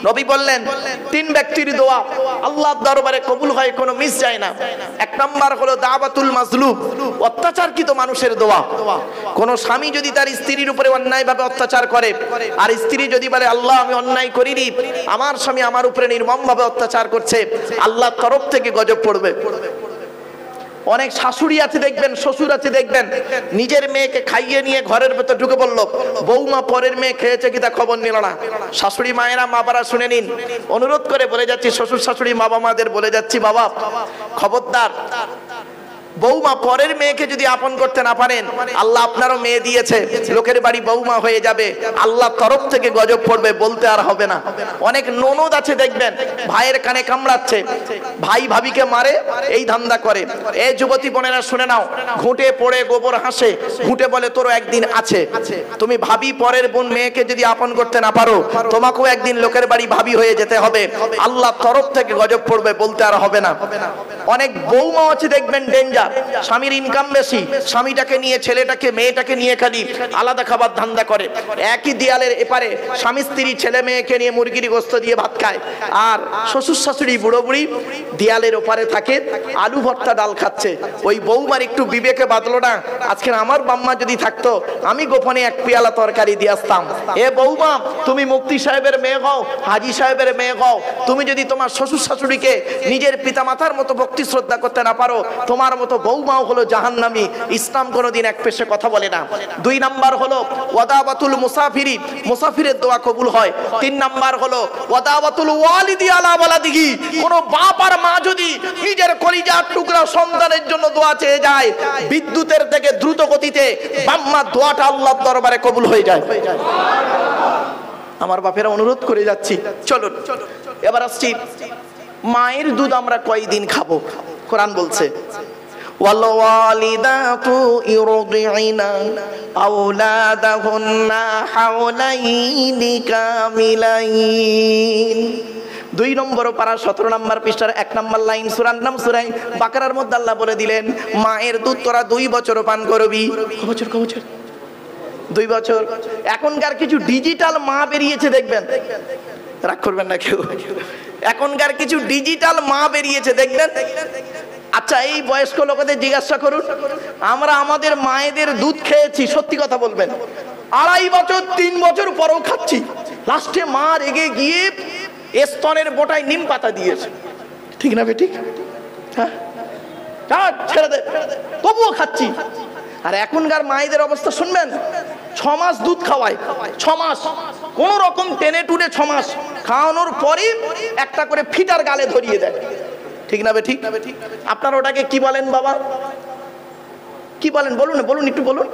নবী বললেন তিন ব্যক্তির দোয়া আল্লাহর দরবারে কবুল হয়, কোনো মিস যায় না। এক নাম্বার হলো দাওয়াতুল মাজলুম, অত্যাচারকৃত মানুষের দোয়া। কোন স্বামী যদি তার স্ত্রীর উপরে অন্যায়ভাবে অত্যাচার করে, আর স্ত্রী যদি বলে আল্লাহ আমি অন্যায় করিনি, আমার স্বামী আমার উপরে নির্মমভাবে অত্যাচার করছে, আল্লাহর তরফ থেকে গজব পড়বে। অনেক শাশুড়ি আছে দেখবেন, শ্বশুর আছে দেখবেন, নিজের মেয়েকে খাইয়ে নিয়ে ঘরের ভেতর ঢুকে পড়লো, বৌমা পরের মেয়ে খেয়েছে কি তা খবর নিল না। শাশুড়ি মায়েরা, মা বাবা শুনে নিন, অনুরোধ করে বলে যাচ্ছি, শ্বশুর শাশুড়ি মা বাবাদের বলে যাচ্ছি, বাবা খবরদার, বৌমা পরের মেয়েকে যদি আপন করতে না পারেন, আল্লাহ আপনারও মেয়ে দিয়েছে, লোকের বাড়ি বৌমা হয়ে যাবে, আল্লাহ তরফ থেকে গজব পড়বে, বলতে আর হবে না। অনেক ননদ আছে দেখবেন, ভাইয়ের কানে কামড়াচ্ছে, ভাই ভাবিকে মারে, এই ধান্দা করে। এই যুবতী বোনেরা শুনে নাও, ঘুঁটে পড়ে গোবর হাসে, ঘুঁটে বলে তোরও একদিন আছে। তুমি ভাবি পরের বোন মেয়েকে যদি আপন করতে না পারো, তোমাকেও একদিন লোকের বাড়ি ভাবি হয়ে যেতে হবে, আল্লাহ তরফ থেকে গজব পড়বে, বলতে আর হবে না। অনেক বৌমা আছে দেখবেন ডেঞ্জার, স্বামীর ইনকাম বেশি, স্বামীটাকে নিয়ে, ছেলেটাকে মেয়েটাকে নিয়ে খালি আলাদা খাবার ধান্দা করে। একই দেয়ালের এপারে স্বামী স্ত্রী ছেলে মেয়েকে নিয়ে মুরগির গোস্ত দিয়ে ভাত খায়, আর শ্বশুর শাশুড়ি বুড়ো বুড়ি দেয়ালের ওপারে থাকে আলু ভর্তা ডাল খাচ্ছে। ওই বৌমার একটু বিবেকে বাঁধলো না, আজকে আমার বাম্মা যদি থাকতো আমি গোপনে এক পেয়ালা তরকারি দিয়ে আসতাম। এ বৌমা, তুমি মুফতি সাহেবের মেয়ে হও, হাজি সাহেবের মেয়ে হও, তুমি যদি তোমার শ্বশুর শাশুড়িকে নিজের পিতামাতার মতো ভক্তি শ্রদ্ধা করতে না পারো, তোমার মতো বৌমাও হলো জাহান্নামী। ইসলাম কোনোদিন এক পেশে কথা বলে না। দুই নাম্বার হলো ওয়াদাওয়াতুল মুসাফিরি, মুসাফিরের দোয়া কবুল হয়। তিন নাম্বার হলো ওয়াদাওয়াতুল ওয়ালিদি আলা ওয়ালাদিহি, কোন বাপ আর মা যদি নিজের কলিজার টুকরা সন্তানের জন্য দোয়া চেয়ে যায়, বিদ্যুতের থেকে দ্রুত গতিতে বাম্মা দোয়াটা আল্লাহর দরবারে কবুল হয়ে যায়। আমার বাপেরা অনুরোধ করে যাচ্ছি, চলুন এবার আসছি, মায়ের দুধ আমরা কয়দিন খাবো? কোরআন বলছে ওয়ালওয়ালিদাতু ইরদি'না আওলাদাহুন্না হাওলাইনি কামিলাইন। 2 নম্বর পারা 17 নম্বর পৃষ্ঠার 1 নম্বর লাইন, সূরার নাম সূরা বাকারার মধ্যে আল্লাহ বলে দিলেন, মায়ের দুধ তোরা 2 বছর পান করবি। কত বছর? 2 বছর। এখনকার কিছু ডিজিটাল মা বেরিয়েছে দেখবেন, রাগ করবেন না কেউ, এখনকার কিছু ডিজিটাল মা বেরিয়েছে দেখবেন। আচ্ছা, এই বয়স্ক লোকেদের জিজ্ঞাসা করুন, আমরা আমাদের মায়েদের দুধ খেয়েছি, সত্যি কথা বলবেন, 2.5 বছর 3 বছর পরেও খাচ্ছি, লাস্টে মা রেগে গিয়ে স্তনের বোটায় নিম পাতা দিয়েছে, ঠিক না বেঠিক? হ্যাঁ, ছেড়ে দে, তবুও খাচ্ছি। আর এখনকার মায়েদের অবস্থা শুনবেন, 6 মাস দুধ খাওয়ায়, 6 মাস কোন রকম টেনে টুনে 6 মাস খাওয়ানোর পরই একটা করে ফিটার গালে ধরিয়ে দেয়, ঠিক না বেঠিক? আপনারা ওটাকে কি বলেন বাবা? কি বলেন বলুন, বলুন একটু বলুন,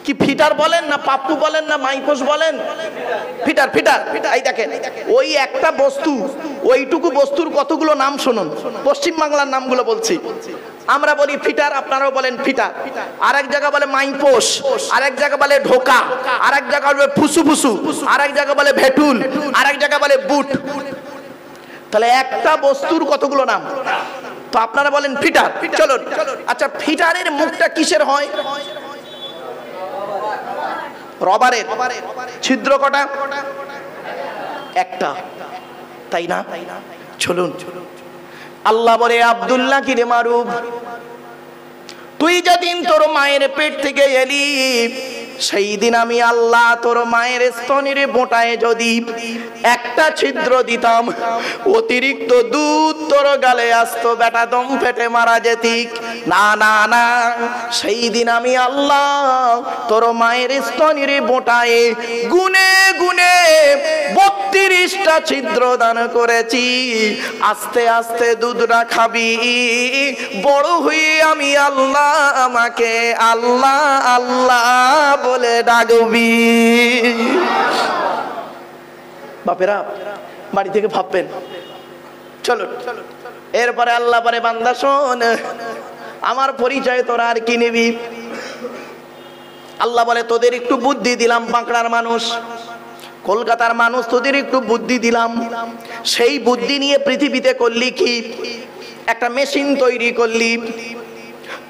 কি ফিটার বলেন না পাপ্পু বলেন না মাইপোস বলেন? Fitter, fitter. এই দেখেন, ওই একটা বস্তু, ওইটুকু বস্তুর কতগুলো নাম শুনুন, পশ্চিম বাংলার নামগুলো বলছি। আমরা বলি ফিটার, আপনারাও বলেন ফিটার। আরেক জায়গা বলে মাইপোস, আরেক জায়গা বলে ঢোকা, আরেক জায়গা বলে ফুসু ফুসু, আরেক জায়গা বলে ভেটুল, আরেক জায়গা বলে বুট। তাহলে একটা বস্তুর কতগুলো নাম? তো আপনারা বলেন ফিটার। চলুন, আচ্ছা, ফিটারের মুখটা কিসের হয়? রবারের। ছিদ্র কটা? একটা, তাই না? চলুন, আল্লাহ বলে আব্দুল্লাহ কি রে মারুফ, তুই যেদিন তোর মায়ের পেট থেকে এলি, সেই দিন আমি আল্লাহ তোর মায়ের স্তনের বোটায় যদি একটা ছিদ্র দিতাম, অতিরিক্ত দুধ তোর গালে আসতো, বেটা দম ফেটে মারা যেতিক। না না না, সেই দিন আমি আল্লাহ তোর মায়ের স্তনের বোটায় গুনে গুনে 32টা ছিদ্র দান করেছি। আস্তে আস্তে দুধটা খাবি, বড় হয়ে আমি আল্লাহ আমাকে আল্লাহ আল্লাহ বলে ডাকবি। বাপেরা বাড়ি থেকে ভাববেন। চলো, এরপরে আল্লাহ পরে বান্দা শোন, আমার পরিচয় তোরা আর কি নিবি? আল্লাহ বলে তোদের একটু বুদ্ধি দিলাম, বাঁকড়ার মানুষ, কলকাতার মানুষ, তোদের একটু বুদ্ধি দিলাম। সেই বুদ্ধি নিয়ে পৃথিবীতে করলি কি? একটা মেশিন তৈরি করলি,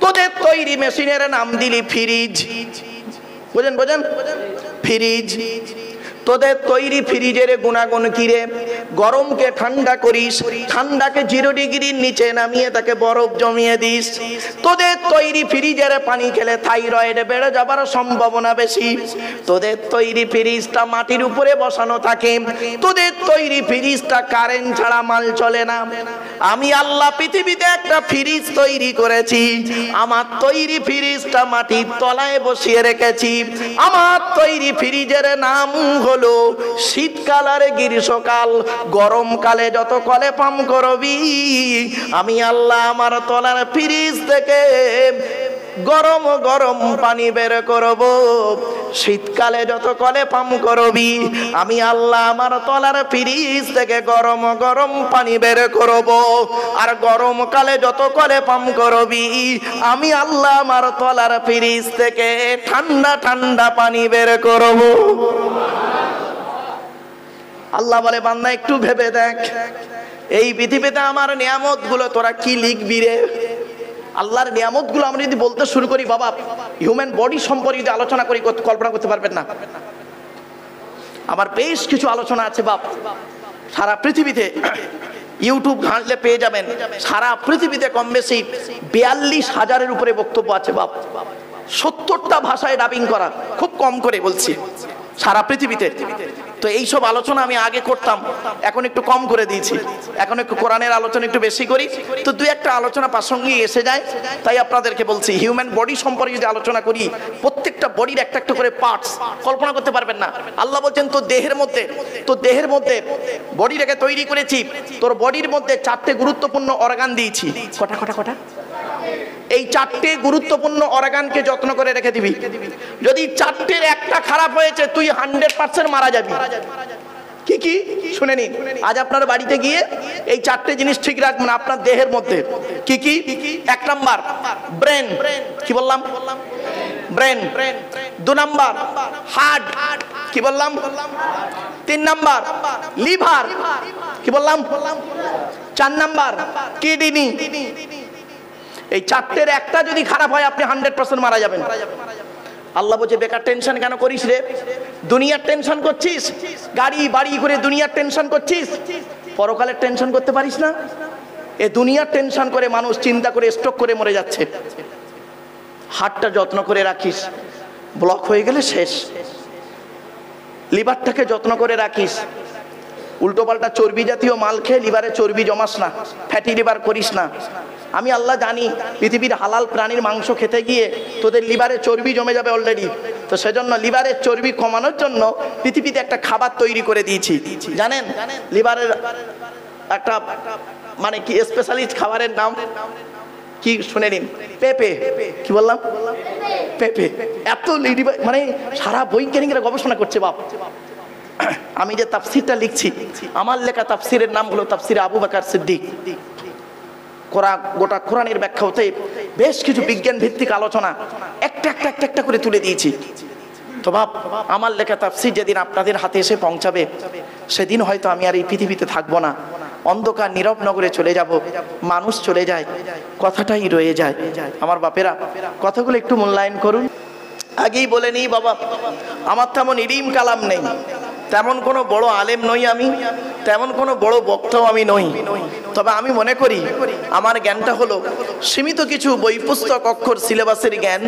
তোদের তৈরি মেশিনের নাম দিলি ফ্রিজ। বুঝেন বুঝেন? ফ্রিজ। তোদের তৈরি ফ্রিজের গুণাগুণ কিরে? গরমকে ঠান্ডা করিস, ঠান্ডাকে 0 ডিগ্রির নিচে নামিয়ে তাকে বরফ জমিয়ে দিস। তোদের তৈরি ফ্রিজের পানি খেলে থাইরয়েড বেড়ে যাবার সম্ভাবনা বেশি। তোদের তৈরি ফ্রিজটা মাটির উপরে বসানো থাকে, তোদের তৈরি ফ্রিজটা কারেন্ট ছাড়া মাল চলে না। আমি আল্লাহ পৃথিবীতে একটা ফ্রিজ তৈরি করেছি, আমার তৈরি ফ্রিজটা মাটির তলায় বসিয়ে রেখেছি। আমার তৈরি ফ্রিজের নাম হলো শীতকাল আর গ্রীষ্মকাল। গরমকালে যত কলে পাম করবি, আমি আল্লাহ আমার তলার ফ্রিজ থেকে গরম গরম পানি বের করব। শীতকালে যত কলে পাম করবি, আমি আল্লাহ আমার তলার ফ্রিজ থেকে গরম গরম পানি বের করব। আর গরমকালে যত কলে পাম করবি, আমি আল্লাহ আমার তলার ফ্রিজ থেকে ঠান্ডা ঠান্ডা পানি বের করব। আল্লাহ বলে, বান্দা একটু ভেবে দেখ, এই পৃথিবীতে আমার নিয়ামত গুলো তোরা কি লিখবি রে? আল্লাহর নিয়ামত গুলো আমরা যদি বলতে শুরু করি, বাবা হিউম্যান বডি সম্পর্কে যদি আলোচনা করি, কল্পনা করতে পারবেন না। আমার বেশ কিছু আলোচনা আছে বাপ, সারা পৃথিবীতে ইউটিউব ঘাঁটলে পেয়ে যাবেন। সারা পৃথিবীতে কম বেশি 42,000-এর উপরে বক্তব্য আছে বাপ। 70টা ভাষায় ডাবিং করা, খুব কম করে বলছি, সারা পৃথিবীতে। তো এইসব আলোচনা আমি আগে করতাম, এখন একটু কম করে দিয়েছি। এখন একটু কোরআনের আলোচনা একটু বেশি করি, তো 2-1টা আলোচনা প্রাসঙ্গিক এসে যায়, তাই আপনাদেরকে বলছি। হিউম্যান বডি সম্পর্কে যদি আলোচনা করি, প্রত্যেকটা বডির একটা একটা করে পার্টস, কল্পনা করতে পারবেন না। আল্লাহ বলছেন তোর দেহের মধ্যে বডি রেখে তৈরি করেছি, তোর বডির মধ্যে 4টে গুরুত্বপূর্ণ অর্গান দিয়েছি। কটা? এই 4টে গুরুত্বপূর্ণ অর্গানকে যত্ন করে রেখে দিবি। যদি 4টের একটা খারাপ হয়েছে, তুই 100% মারা যাবি। কি কি শুনে নিন, আজ আপনার বাড়িতে গিয়ে এই 4টে জিনিস ঠিক রাখবেন আপনার দেহের মধ্যে। কি কি? 1 নাম্বার ব্রেন, কি বললাম? ব্রেন। 2 নাম্বার হার্ট, কি বললাম? 3 নাম্বার লিভার, কি বললাম? 4 নাম্বার কিডনি। এই 4টের একটা যদি খারাপ হয়, আপনি 100% মারা যাবেন। আল্লাহ বলছে, বেকার টেনশন কেন করিস রে? দুনিয়ার টেনশন করছিস, গাড়ি বাড়ি করে দুনিয়ার টেনশন করছিস, পরকালের টেনশন করতে পারিস না? এ দুনিয়ার টেনশন করে মানুষ চিন্তা করে স্ট্রোক করে মরে যাচ্ছে। হার্টটা যত্ন করে রাখিস, ব্লক হয়ে গেলে শেষ। লিভারটাকে যত্ন করে রাখিস, উল্টো পাল্টা চর্বি জাতীয় মাল খেয়ে লিভারে চর্বি জমাস না, ফ্যাটি লিভার করিস না। আমি আল্লাহ জানি, পৃথিবীর হালাল প্রাণীর মাংস খেতে গিয়ে তোদের লিভারে চর্বি জমে যাবে অলরেডি। তো সেজন্য লিভারের চর্বি কমানোর জন্য পৃথিবীতে একটা খাবার তৈরি করে দিয়েছি, জানেন? লিভারের একটা মানে কি স্পেশালিস্ট খাবারের নাম কি শুনে নিন, পেঁপে। কি বললাম? পেঁপে। এত মানে সারা বৈজ্ঞানিকরা গবেষণা করছে বাপ। আমি যে তাফসিরটা লিখছি, আমার লেখা তাফসিরের নাম হলো তাফসিরে আবু বকর সিদ্দিক। গোটা কোরআনের ব্যাখ্যা হতে বেশ কিছু বিজ্ঞান ভিত্তিক আলোচনা একটা করে তুলে দিয়েছি। তো বাপ, আমার লেখা তাফসির যেদিন আপনাদের হাতে এসে পৌঁছাবে, সেদিন হয়তো আমি আর এই পৃথিবীতে থাকবো না। অন্ধকার নীরব নগরে চলে যাব। মানুষ চলে যায়, কথাটাই রয়ে যায়। আমার বাপেরা, কথাগুলো একটু মূল্যায়ন করুন। আগেই বলে নিই বাবা, আমার তেমন ইলিম কালাম নেই, তেমন কোনো বড় আলেম নই আমি, তেমন কোনো বড় বক্তাও আমি নই। তবে আমি মনে করি আমার জ্ঞানটা হলো সীমিত কিছু বই পুস্তক অক্ষর সিলেবাসের জ্ঞান,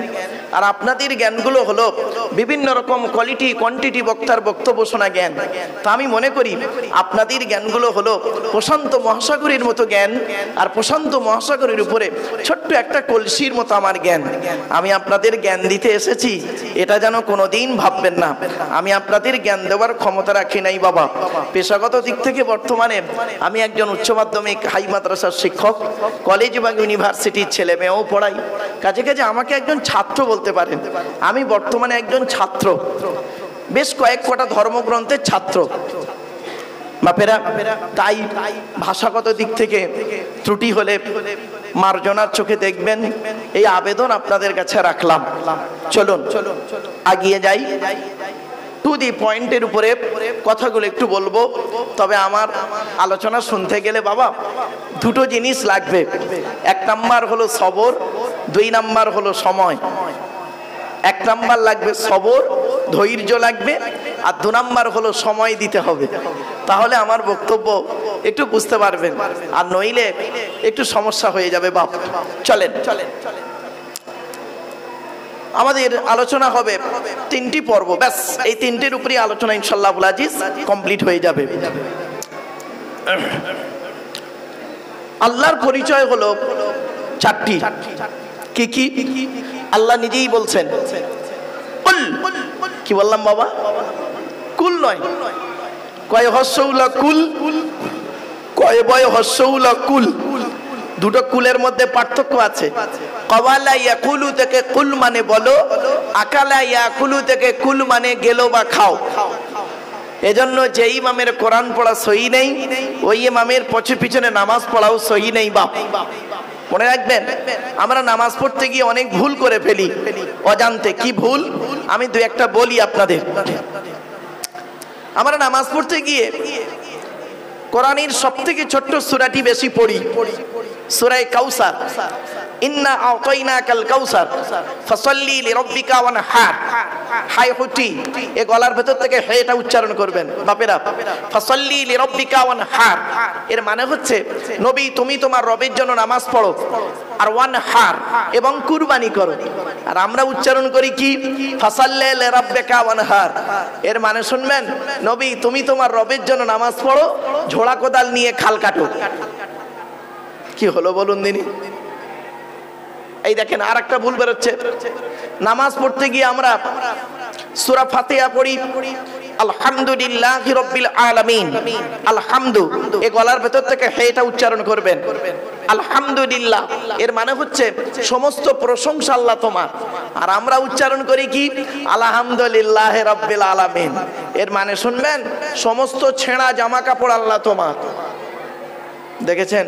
আর আপনাদের জ্ঞানগুলো হলো বিভিন্ন রকম কোয়ালিটি কোয়ান্টিটি বক্তার বক্তব্য শোনা জ্ঞান। তা আমি মনে করি আপনাদের জ্ঞানগুলো হলো প্রশান্ত মহাসাগরের মতো জ্ঞান, আর প্রশান্ত মহাসাগরের উপরে ছোট্ট একটা কলসির মতো আমার জ্ঞান। আমি আপনাদের জ্ঞান দিতে এসেছি, এটা যেন কোনোদিন ভাববেন না আমি আপনাদের জ্ঞান দেওয়ার ক্ষমতা রাখি নাই বাবা। পেশাগত দিক থেকে বর্তমানে আমি একজন উচ্চ মাধ্যমিক হাই মাদ্রাসার শিক্ষক, কলেজ এবং ইউনিভার্সিটির ছেলে মেয়েও পড়াই। কাজে কাজে আমাকে একজন ছাত্র বলতে পারেন। আমি বর্তমানে একজন ছাত্র, বেশ কয়েকটা ধর্মগ্রন্থের ছাত্র বাপেরা। তাই ভাষাগত দিক থেকে ত্রুটি হলে মার্জনার চোখে দেখবেন, এই আবেদন আপনাদের কাছে রাখলাম। চলুন এগিয়ে যাই। টু দি পয়েন্টের উপরে কথাগুলো একটু বলবো। তবে আমার আলোচনা শুনতে গেলে বাবা 2টো জিনিস লাগবে। 1 নাম্বার হলো সবর, 2 নাম্বার হলো সময়। 1 নাম্বার লাগবে সবর, ধৈর্য লাগবে। আর 2 নাম্বার হলো সময় দিতে হবে। তাহলে আমার বক্তব্য একটু বুঝতে পারবেন, আর নইলে একটু সমস্যা হয়ে যাবে বাপ। চলেন, আমাদের আলোচনা হবে 3টি পর্ব, ব্যাস এই 3টির উপরই আলোচনা ইনশাআল্লাহ আবুল আজিজ কমপ্লিট হয়ে যাবে। আল্লাহর পরিচয় হলো 4টি। কি কি? আল্লাহ নিজেই বলছেন, কুল। কি বললাম বাবা? কুল নয়, কয় হস্যউলা কুল, কয় বয় হস্যউলা কুল। দুটো কুলের মধ্যে পার্থক্য আছে। কওয়ালা ইয়াকুলু থেকে কুল মানে বলো, আকালা ইয়াকুলু থেকে কুল মানে গেলো বা খাও। এজন্য যে ইমামের কোরআন পড়া সহি নেই, ওই ইমামের পিছনে নামাজ পড়াও সহি নেই বাপ। মনে রাখবেন, আমরা নামাজ পড়তে গিয়ে অনেক ভুল করে ফেলি অজান্তে। কি ভুল? আমি 2-1টা বলি আপনাদের। আমরা নামাজ পড়তে গিয়ে কোরআনের সবথেকে ছোট্ট সূরাটি বেশি পড়ি, সূরা কাউসার। ইন্না আতাইনাকাল কাউসার ফাসাল্লি লিরাব্বিকা ওয়ানহার। হাই হুটি, এ গলার ভেতর থেকে হেটা উচ্চারণ করবেন বাপেরা। ফাসাল্লি লিরাব্বিকা ওয়ানহার এর মানে হচ্ছে, নবী তুমি তোমার রবের জন্য নামাজ পড়ো, আর ওয়ানহার এবং কুরবানি করো। আর আমরা উচ্চারণ করি কি? ফাসাল্লি লিরাব্বিকা ওয়ানহার। এর মানে শুনবেন, নবী তুমি তোমার রবের জন্য নামাজ পড়ো, ঝোড়া কোদাল নিয়ে খাল কাটো। কি হলো বলুন দিনি? এই দেখেন আরেকটা ভুল বেরোচ্ছে। নামাজ পড়তে গিয়ে আমরা সূরা ফাতিহা পড়ি আলহামদুলিল্লাহি রাব্বিল আলামিন। আলহামদু, এই গলার ভেতর থেকে হেটা উচ্চারণ করবেন। আলহামদুলিল্লাহ এর মানে হচ্ছে সমস্ত প্রশংসা আল্লাহ তোমার। আর আমরা উচ্চারণ করি কি? আলহামদুলিল্লাহি রাব্বিল আলামিন। এর মানে শুনবেন, সমস্ত ছেঁড়া জামা কাপড় আল্লাহ তোমার। দেখেছেন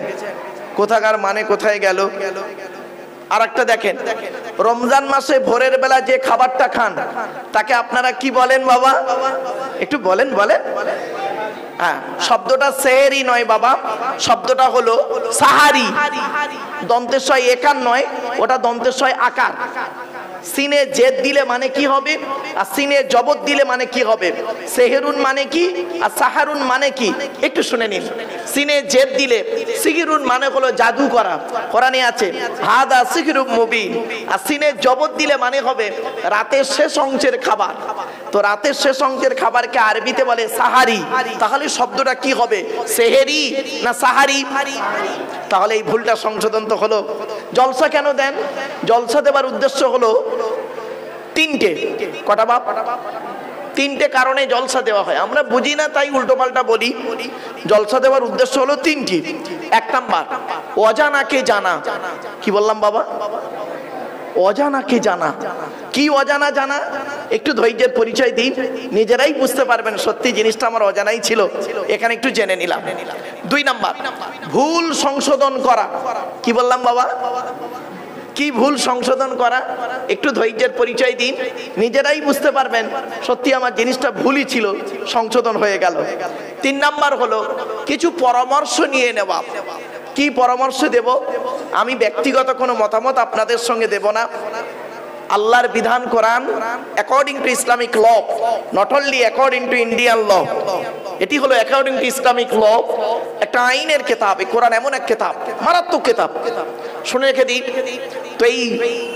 কোথাকার মানে কোথায় গেল? আরেকটা দেখেন, রমজান মাসে ভোরের বেলা যে খাবারটা খান তাকে আপনারা কি বলেন বাবা? একটু বলেন। হ্যাঁ, শব্দটা সেহেরি নয় বাবা, শব্দটা হলো সাহারি। দন্তেশ্বয় একার নয়, ওটা দন্তেশ্বয় আকার। সিনে জেদ দিলে মানে কি হবে, আর সিনে জবর দিলে মানে কি হবে? সেহেরুন মানে কি আর সাহারুন মানে কি? একটু শুনে নিন। সিনে জেদ দিলে সিগিরুন মানে হলো জাদু করা, কোরআনে আছে হাদা সিগরুম মুবিন। আর সিনে জবর দিলে মানে হবে রাতের শেষ অংশের খাবার। তো রাতের শেষ অংশের খাবারকে আরবিতে বলে সাহারি। তাহলে শব্দটা কি হবে? সেহেরি না সাহারি? তাহলে এই ভুলটা সংশোধন তো হলো। জলসা কেন দেন? জলসা দেবার উদ্দেশ্য হলো 3টে। কটা বাপ? 3টে কারণে জলসা দেওয়া হয়। আমরা বুঝি না তাই উল্টো পাল্টা বলি। জলসা দেওয়ার উদ্দেশ্য হলো 3টি। 1 নাম্বার, অজানাকে জানা। কি বললাম বাবা? অজানাকে জানা। কি অজানা জানা? একটু ধৈর্যের পরিচয় দিই, নিজেরাই বুঝতে পারবেন সত্যি জিনিসটা আমার অজানাই ছিল, এখানে একটু জেনে নিলাম। 2 নাম্বার, ভুল সংশোধন করা। কি বললাম বাবা? কি ভুল সংশোধন করা? একটু ধৈর্যের পরিচয় দিন, নিজেরাই বুঝতে পারবেন সত্যি আমার জিনিসটা ভুলই ছিল, সংশোধন হয়ে গেল। 3 নাম্বার হলো কিছু পরামর্শ নিয়ে নেওয়া। কি পরামর্শ দেব? আমি ব্যক্তিগত কোনো মতামত আপনাদের সঙ্গে দেব না। আল্লাহর বিধান কোরআন according to Islamic law, not only according to Indian law. এটি হলো অ্যাকর্ডিং টু ইসলামিক ল, একটা আইনের কিতাব। এই কোরআন এমন এক কিতাব, মারাত্মক কিতাব, শুনে রেখে দিই। তো এই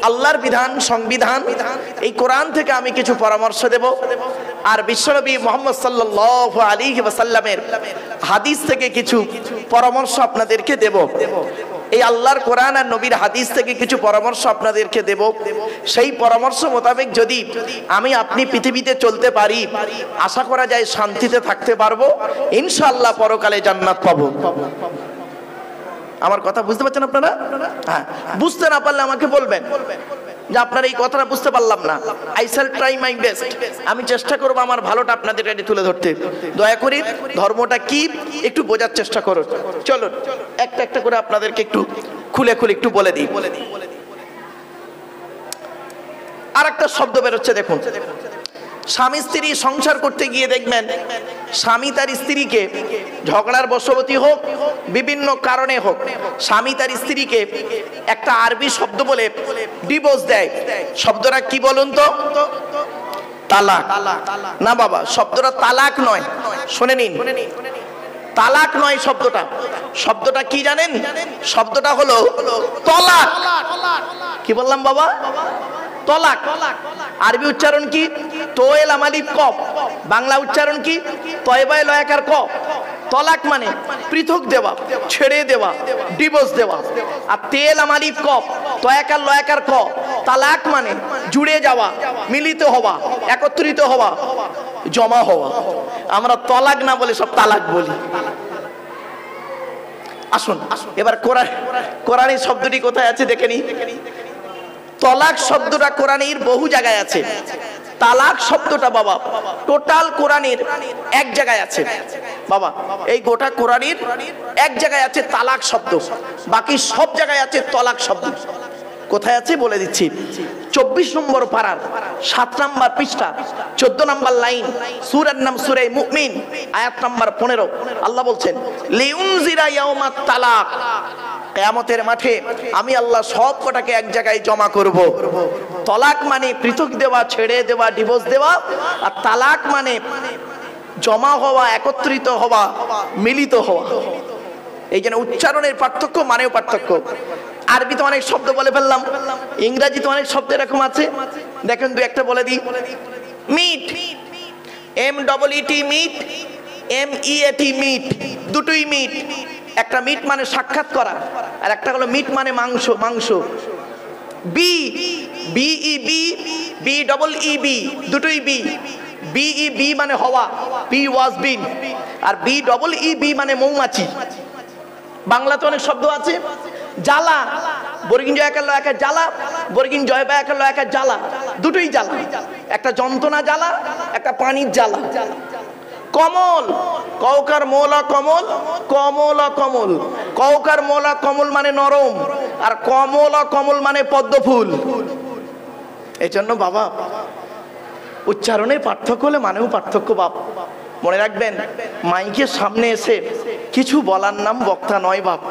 আল্লাহর বিধান, সংবিধান, এই কোরআন থেকে আমি কিছু পরামর্শ দেব। আর বিশ্বনবী মুহাম্মদ সাল্লাল্লাহু আলাইহি ওয়াসাল্লামের হাদিস থেকে কিছু পরামর্শ আপনাদেরকে দেব। এই আল্লাহর কোরআন আর নবীর হাদিস থেকে কিছু পরামর্শ আপনাদেরকে দেব। সেই পরামর্শ মোতাবেক যদি আমি আপনি পৃথিবীতে চলতে পারি, আশা করা যায় শান্তিতে থাকতে পারবো, ইনশাআল্লাহ পরকালে জান্নাত পাবো। আমার কথা বুঝতে পারছেন আপনারা? হ্যাঁ, বুঝতে না পারলে আমাকে বলবেন যে আপনারা এই কথাটা বুঝতে পারলাম না। I shall try my best. আমি চেষ্টা করবো আমার ভালোটা আপনাদের কাছে তুলে ধরতে। দয়া করে ধর্মটা কি একটু বোঝার চেষ্টা করুন। চলুন একটা একটা করে আপনাদেরকে একটু খুলে খুলে একটু বলে দিই। আর একটা শব্দ বেরোচ্ছে দেখুন। স্বামী স্ত্রী সংসার করতে গিয়ে দেখবেন স্বামী তার স্ত্রীকে ঝগড়ার বশবর্তী হোক, বিভিন্ন কারণে হোক, স্বামী তার স্ত্রীকে একটা আরবি শব্দ বলে ডিভোর্স দেয়। শব্দটা কি বলুন তো? তালাক না বাবা, শব্দটা তালাক নয়, শুনে নিন, তালাক নয় শব্দটা। শব্দটা কি জানেন? শব্দটা হলো তলাক। কি বললাম বাবা? তলাক। আরবি উচ্চারণ কি? তোয়েল আমালিফ কফ। বাংলা উচ্চারণ কি? তয়বায় লয়াকার ক। তলাক মানে পৃথক দেওয়া, ছেড়ে দেওয়া, ডিভোর্স দেওয়া। আর তেল আমালিফ কফ, তয়াকার লয়াকার ক। তালাক মানে জুড়ে যাওয়া, মিলিত হওয়া, একত্রিত হওয়া, জমা হওয়া। আমরা তলাক না বলে সব তালাক বলি। আসুন এবার কোরআনের শব্দটি কোথায় আছে দেখে নি। তলাক শব্দটা কোরআনের বহু জায়গায় আছে। তালাক শব্দটা বাবা টোটাল কোরআনের এক জায়গায় আছে বাবা। এই গোটা কোরআনের এক জায়গায় আছে তালাক শব্দ, বাকি সব জায়গায় আছে তলাক শব্দ। কোথায় আছে বলে দিচ্ছি। 24 নম্বর পারার 7 নম্বর পৃষ্ঠা 14 নম্বর লাইন, সূরার নাম সূরা মুমিন, আয়াত নম্বর 15। আল্লাহ বলছেন লিউনজিরা ইয়াউমাত তালাক, কিয়ামতের মাঠে আমি আল্লাহ সব কটাকে এক জায়গায় জমা করব। তলাক মানে পৃথক দেওয়া, ছেড়ে দেওয়া, ডিভোর্স দেওয়া। আর তালাক মানে জমা হওয়া, একত্রিত হওয়া, মিলিত হওয়া। এই জন্য উচ্চারণের পার্থক্য, মানেও পার্থক্য। আরবিতে অনেক শব্দ বলে ফেললাম, ইংরেজিতে অনেক শব্দ এরকম আছে। দেখেন দু একটা বলে দিই। Meet, MEET, meet, MEAT meat, দুটোই মিট। একটা মিট মানে সাক্ষাৎ করা, আর একটা হলো মিট মানে মাংস, মাংস। BEEB, দুটোই বি। BEB মানে হওয়া, B was been, R BEEB মানে মৌমাছি। বাংলাতে অনেক শব্দ আছে। জ্বালা, বর্গিন জয় একার লয় একার জ্বালা, বর্গিন জয় বা একার লয় একার জ্বালা, দুটোই জ্বালা। একটা যন্ত্রণা জ্বালা, একটা পানির জ্বালা। কমল, কৌকার মোলা কমল, কমলা কমল। কৌকার মোলা কমল মানে নরম, আর কমলা কমল মানে পদ্ম ফুল। এই জন্য বাবা উচ্চারণের পার্থক্য হলে মানেও পার্থক্য। বাপ মনে রাখবেন, মাইকের সামনে এসে কিছু বলার নাম বক্তা নয় বাপ।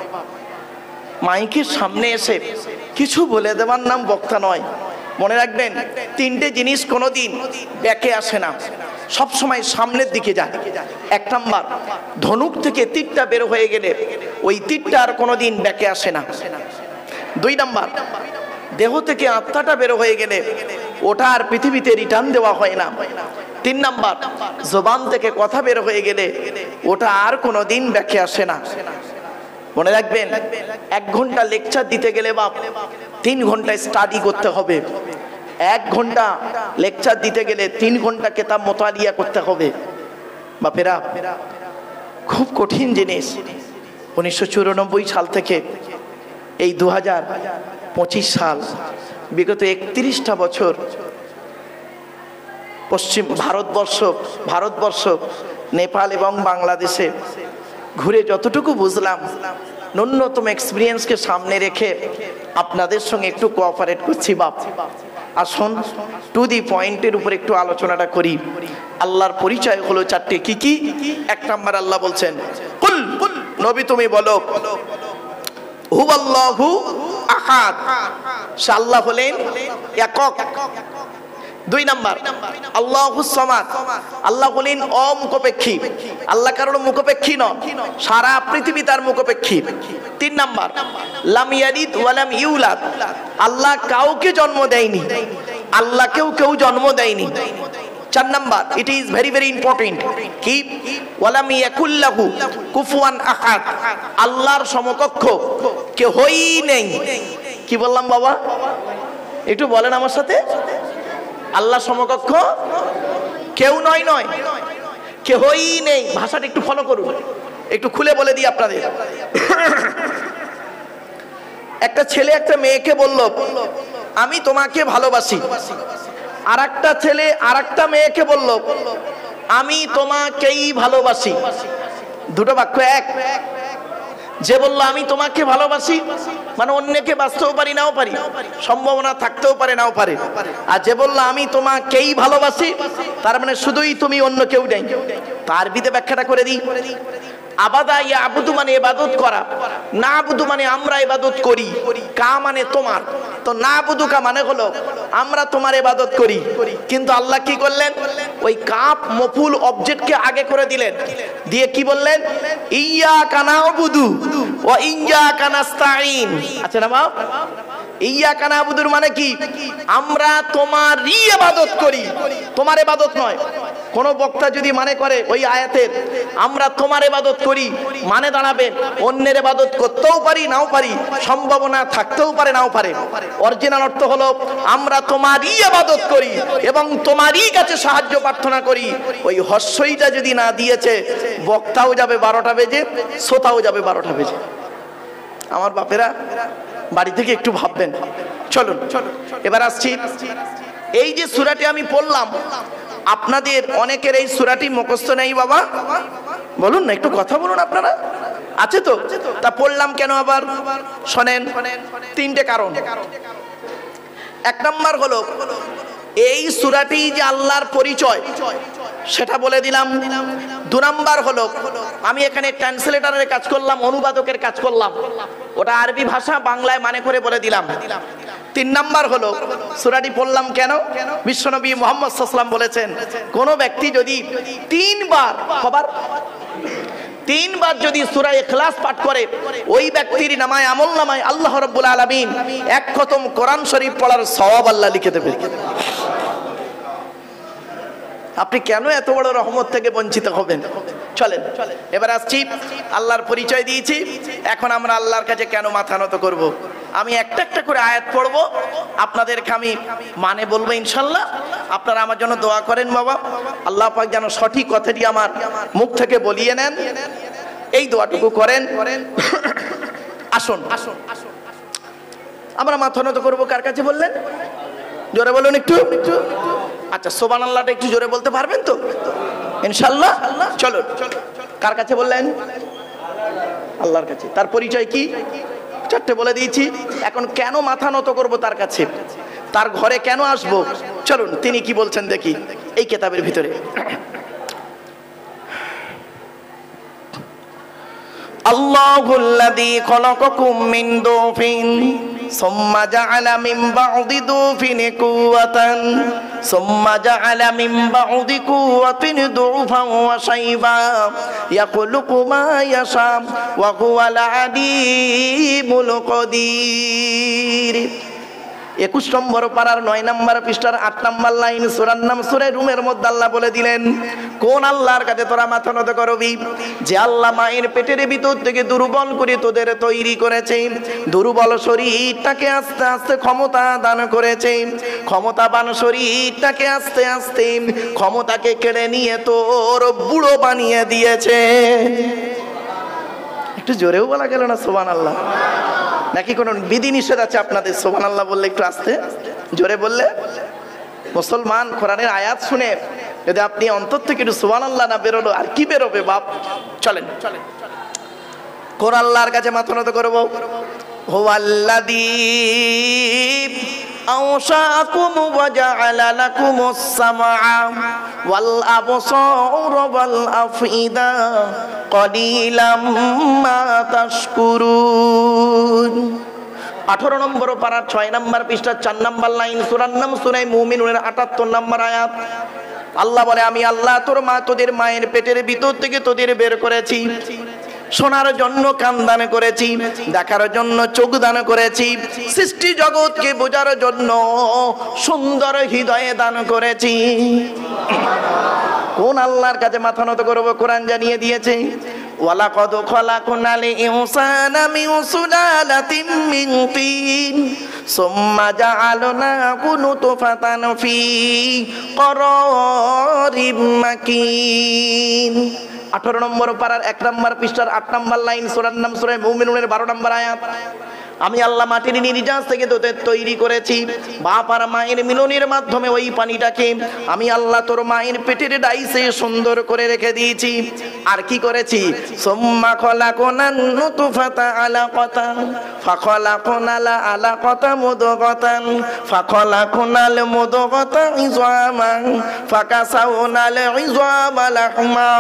মাইকের সামনে এসে কিছু বলে দেওয়ার নাম বক্তা নয়। মনে রাখবেন, তিনটে জিনিস কোনোদিন ব্যাকে আসে না, সব সময় সামনের দিকে যায়। 1 নাম্বার, ধনুক থেকে তীরটা বের হয়ে গেলে ওই তীরটা আর কোনোদিন ব্যাকে আসে না। 2 নাম্বার, দেহ থেকে আত্মাটা বের হয়ে গেলে ওটা আর পৃথিবীতে রিটার্ন দেওয়া হয় না। 3 নাম্বার, জবান থেকে কথা বের হয়ে গেলে ওটা আর কোনোদিন ব্যাকে আসে না। মনে রাখবেন, 1 ঘন্টা লেকচার দিতে গেলে বাপ 3 ঘন্টা স্টাডি করতে হবে। 1 ঘন্টা লেকচার দিতে গেলে 3 ঘন্টা কিতাব মুতালিয়া করতে হবে। বাপেরা, খুব কঠিন জিনিস। 1994 সাল থেকে এই 2025 সাল, বিগত 31টা বছর পশ্চিম ভারতবর্ষ, নেপাল এবং বাংলাদেশে ঘুরে যতটুকু বুঝলাম, ন্যূনতম এক্সপিরিয়েন্সকে সামনে রেখে আপনাদের সঙ্গে একটু কোঅপারেট করছি বাপ। আসুন টু দি পয়েন্টের উপর একটু আলোচনাটা করি। আল্লাহর পরিচয় হলো 4টে। কি কি? 1 নাম্বার, আল্লাহ বলছেন কুল, নবী তুমি বলো, হুয়াল্লাহু আহাদ, আল্লাহ হলেন একক। 2 নাম্বার, আল্লাহুস সামাদ, আল্লাহ হলেন অমুখপেক্ষী। আল্লাহ কারোর মুখপেক্ষী নন, সারা পৃথিবী তার মুখপেক্ষী। 3 নাম্বার, লাম ইয়ালিদ ওয়া লাম ইউলাদ, আল্লাহ কাউকে জন্ম দেয়নি, আল্লাহকেও কেউ জন্ম দেয়নি। 4 number, it is very very important, কি? ওয়া লাম ইয়াকুল লাহু কুফুয়ান আহাদ, আল্লাহর সমকক্ষ কেউই নেই। কি বললাম বাবা? একটু বলেন আমার সাথে। আল্লাহ সমকক্ষ কেউ নয়, কেউই নেই। ভাষাটা একটু ফলো করুন, একটু খুলে বলে দিই আপনাদের। একটা ছেলে একটা মেয়েকে বলল, আমি তোমাকে ভালোবাসি। আর একটা ছেলে আর একটা মেয়েকে বলল, আমি তোমাকেই ভালোবাসি। দুটো বাক্য এক। যে বললো আমি তোমাকে ভালোবাসি মানে অন্যকে বাঁচতেও পারি নাও পারি, সম্ভাবনা থাকতেও পারে নাও পারে। আর যে বললো আমি তোমাকেই ভালোবাসি তার মানে শুধুই তুমি, অন্য কেউ নেই। তার বিধে ব্যাখ্যাটা করে দিই। আবাদা ইয়াবুদু মানে ইবাদত করা, না আবুদু মানে আমরা ইবাদত করি, কা মানে তোমার। তো নাবুদুকা মানে হলো আমরা তোমার ইবাদত করি। কিন্তু আল্লাহ কি করলেন, ওই কাফ মফুল অবজেক্টকে আগে করে দিলেন, দিয়ে কি বললেন, ইয়্যাকা না'বুদু ওয়া ইয়্যাকা নাস্তাঈন। আচ্ছা না বাপ, ইয়্যাকা না'বুদুর মানে কি, আমরা তোমারই ইবাদত করি, তোমার ইবাদত নয়। কোন বক্তা যদি মানে করে ওই আয়াতের আমরা তোমার ইবাদত করি, মানে দাঁড়াবে অন্যের ইবাদত করতেও পারি নাও পারি, সম্ভাবনা থাকতেও পারে নাও পারে। অরিজিনাল অর্থ হলো আমরা তোমারই ইবাদত করি এবং তোমারই কাছে সাহায্য প্রার্থনা করি। ওই হস্যইটা যদি না দিয়েছে, বক্তাও যাবে 12টা বেজে, শ্রোতাও যাবে 12টা বেজে। আমার বাপেরা বাড়ি থেকে একটু ভাববেন। চলুন এবার আসছি, এই যে সূরাটি আমি পড়লাম, আপনাদের অনেকের এই সূরাটি মুখস্থ নেই বাবা, বলুন না, একটু কথা বলুন আপনারা, আছে তো? তা পড়লাম কেন আবার শোনেন, 3টে কারণ। 1 নাম্বার হলো এই সূরাটি যে আল্লাহর পরিচয় সেটা বলে দিলাম। 2 নাম্বার হলো আমি এখানে ট্রান্সলেটরের কাজ করলাম, অনুবাদকের কাজ করলাম, ওটা আরবি ভাষা বাংলায় মানে করে বলে দিলাম। 3 নাম্বার হলো সূরাটি পড়লাম কেন, বিশ্বনবী মুহাম্মদ সাল্লাল্লাহু আলাইহি ওয়াসাল্লাম বলেছেন কোন ব্যক্তি যদি 3 বার যদি সূরা ইখলাস পাঠ করে, ওই ব্যক্তির নামায় আমলনামায় আল্লাহ রাব্বুল আলামিন 1 খতম কোরআন শরীফ পড়ার সওয়াব আল্লাহ লিখে দেবে। আপনি কেন এত বড় রহমত থেকে বঞ্চিত হবেন? চলেন এবার আসছি, আল্লাহর পরিচয় দিয়েছি, এখন আমরা আল্লাহর কাছে কেন মাথা নত করব। আমি একটা একটা করে আয়াত পড়ব, আপনাদেরকে আমি মানে বলবো ইনশাল্লাহ। আপনারা আমার জন্য দোয়া করেন বাবা, আল্লাহ পাক যেন সঠিক কথাটি আমার মুখ থেকে বলিয়ে নেন, এই দোয়াটুকু করেন। আসুন আমরা মাথা নত করবো কার কাছে বললেন? জোরে বলুন একটু। আচ্ছা সুবহানাল্লাহটা একটু জোরে বলতে পারবেন তো ইনশাআল্লাহ? চলো কার কাছে বললেন? আল্লাহর কাছে। তার পরিচয় কি? 4টে বলে দিয়েছি। এখন কেন মাথা নত করব তার কাছে, তার ঘরে কেন আসবো, চলুন তিনি কি বলছেন দেখি এই কিতাবের ভিতরে। আল্লাহুল্লাযী খালাকাকুম মিন দুফিন সুম্মা জাআলা মিন বা'দি দুফিন কুওয়াতান সুম্মা জাআলা মিন বা'দি কুওয়াতিন দুফান ওয়া শাইবা ইয়াখলুকু মা ইয়াশা ওয়া হুয়াল আলীমুল কাদির। 21 নম্বর পারার 9 নম্বর পৃষ্ঠার 8 নম্বর লাইন, সূরার নাম সূরা রুমের মধ্যে আল্লাহ বলে দিলেন, কোন আল্লাহর কাছে তোরা মাথা নত করবি? যে আল্লাহ মায়ের পেটের ভিতর থেকে দুর্বল করে তোদের তৈরি করেছে, দুর্বল শরীরটাকে আস্তে আস্তে ক্ষমতা দান করেছে, ক্ষমতাবান শরীরটাকে আস্তে আস্তে ক্ষমতাকে কেড়ে নিয়ে তোর বুড়ো বানিয়ে দিয়েছে। একটু জোরেও বলা গেল না সুবহানাল্লাহ? নাকি কোন বিধি নিষেধ আছে আপনাদের সুবহানাল্লাহ বললে একটু আস্তে জোরে বললে? মুসলমান কোরআনের আয়াত শুনে যদি আপনি অন্তর থেকে একটু সুবহানাল্লাহ না বেরোলো আর কি বেরোবে বাপ? চলেন কোন আল্লাহর কাছে মাথা নত করব। হুয়াল্লাযী আওশাকুম ওয়া জাআলা লাকুমুস সামআ ওয়াল আবসারা ওয়াল আফইদা ক্বালিলাম মা তাশকুরুন। 18 নম্বর পারা 6 নম্বর পৃষ্ঠা 4 নম্বর লাইন, সূরার নাম সূরা মুমিনুনের 78 নম্বর আয়াত। আল্লাহ বলে, আমি আল্লাহ তোদের মায়ের পেটের ভিতর থেকে তোদের বের করেছি, শোনার জন্য কান দান করেছি, দেখার জন্য চোখ দান করেছি, সৃষ্টি জগৎকে বোঝার জন্য সুন্দর হৃদয় দান করেছি। কোন আল্লাহর কাছে মাথা নত করব? কোরআন জানিয়ে দিয়েছে, ওয়ালাকাদ খালাকনাল ইনসানা মিন সুলালাতিন মিন তিন সুম্মা জাআলনাহু নুতফাতান ফি ক্বারারিম মাকিন। 18 নম্বর পারার 1 নম্বর পৃষ্ঠার 8 নম্বর লাইন, সূরার নাম সূরা মুমিনুনের 12 নম্বর আয়াত। আমি আল্লাহ মাটির নির্যাস থেকে তোদের তৈরি করেছি, বাপ আর মায়ের মিলনের মাধ্যমে ওই পানিটাকে আমি আল্লাহ তোর মায়ের পেটের ডাইসে সুন্দর করে রেখে দিয়েছি। আর কি করেছি? সুম্মা খলাকনান নুতফাতা আলাকাতান ফাখলাকনাল আলাকাতা মুদগাতান ফাখলাকনাল মুদগাতা ইযামান ফাকাসাউনাল ইযামা লাহমা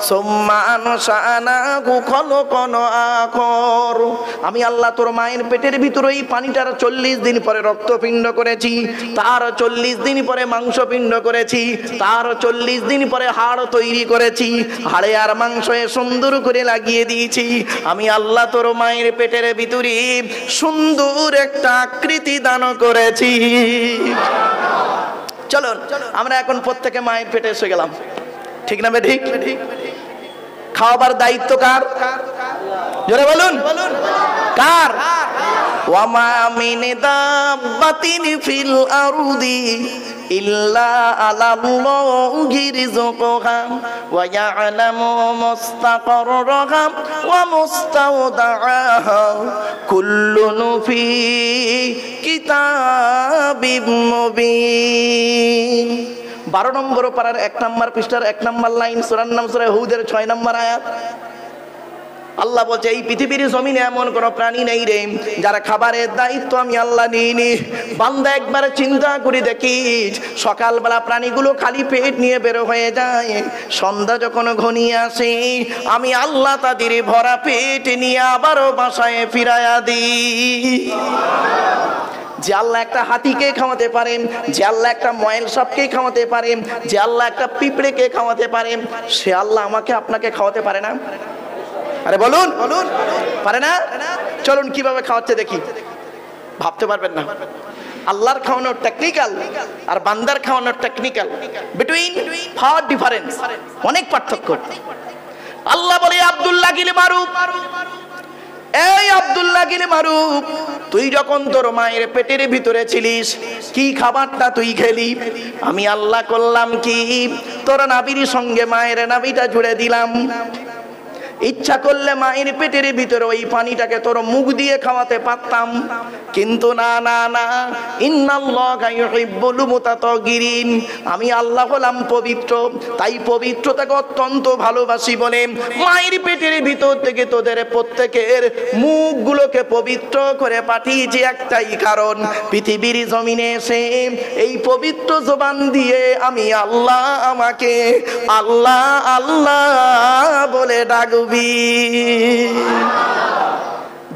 সুম্মা আনশানাহু খলকান আখর। আমি আল্লাহ তোর মায়ের মায়ের পেটের ভিতরে এই পানিটার 40 দিন পরে রক্তপিণ্ড করেছি, তার 40 দিন পরে মাংসপিণ্ড করেছি, তার 40 দিন পরে হাড় তৈরি করেছি, হাড়ে আর মাংসে সুন্দর করে লাগিয়ে দিয়েছি। আমি আল্লাহ তোর মায়ের পেটের ভিতরে সুন্দর একটা আকৃতি দান করেছি। চলুন আমরা এখন প্রত্যেকে মায়ের পেটে এসে গেলাম, ঠিক না ঠিক? খাওয়াবার দায়িত্ব কার? জোরে বলুন কার? ওয়ামা মিন দাব্বাতিন ফিল আরদি ইল্লা আলাল্লাহি রিজকুহা ওয়া ইয়ালামু মুস্তাকাররাহা ওয়া মুস্তাওদাআহা কুল্লুন ফি কিতাবিম মুবিন। 12 নম্বর পারার 1 নম্বর পৃষ্ঠার 1 নম্বর লাইন, সূরার নাম সূরা হুদের 6 নম্বর আয়াত। আল্লাহ বলছে এই পৃথিবীর জমিনে এমন কোন প্রাণী নেই রে যারা খাবারের দায়িত্ব আমি আল্লাহ নিইনি। বান্দা একবার চিন্তা করে দেখিস, সকালবেলা প্রাণীগুলো খালি পেট নিয়ে বের হয়ে যায়, সন্ধ্যা যখন ঘনিয়ে আসে আমি আল্লাহ তাদের ভরা পেট নিয়ে আবারও বাসায় ফিরাইয়া দিই। যে আল্লাহ একটা হাতিকে খাওয়াতে পারেন, যে আল্লাহ একটা ময়েল সাপকে খাওয়াতে পারেন, যে আল্লাহ একটা পিঁপড়েকে খাওয়াতে পারেন, সে আল্লাহ আমাকে আপনাকে খাওয়াতে পারে না? আরে বলুন পারে না? চলুন কিভাবে খাওয়াচ্ছে দেখি। ভাবতে পারবেন না। আল্লাহর খাওয়ানোর টেকনিক্যাল আর বান্দার খাওয়ানোর টেকনিক্যাল বিটুইন ফার ডিফারেন্স, অনেক পার্থক্য। আল্লাহ বলে আব্দুল্লাহ গিল মারুফ, এই আব্দুল্লাহ গিল মারুফ, তুই যখন তোর মায়ের পেটের ভিতরে ছিলিস কি খাবারটা তুই খেলি? আমি আল্লাহ করলাম কি, তোর নাভির সঙ্গে মায়ের নাভিটা জুড়ে দিলাম। ইচ্ছা করলে মায়ের পেটের ভিতরে ওই পানিটাকে তোর মুখ দিয়ে খাওয়াতে পারতাম, কিন্তু না না না, ইন্নাল্লাহা ইউহিব্বুল মুতাতাহহিরিন, আমি আল্লাহ হলাম পবিত্র, তাই পবিত্রতাকে অত্যন্ত ভালোবাসি বলে মায়ের পেটের ভিতর থেকে তোদের প্রত্যেকের মুখগুলোকে পবিত্র করে পাঠিয়েছি একটাই কারণ, পৃথিবীর জমিনে এসে এই পবিত্র জবান দিয়ে আমি আল্লাহ আমাকে আল্লাহ আল্লাহ বলে ডাকবি।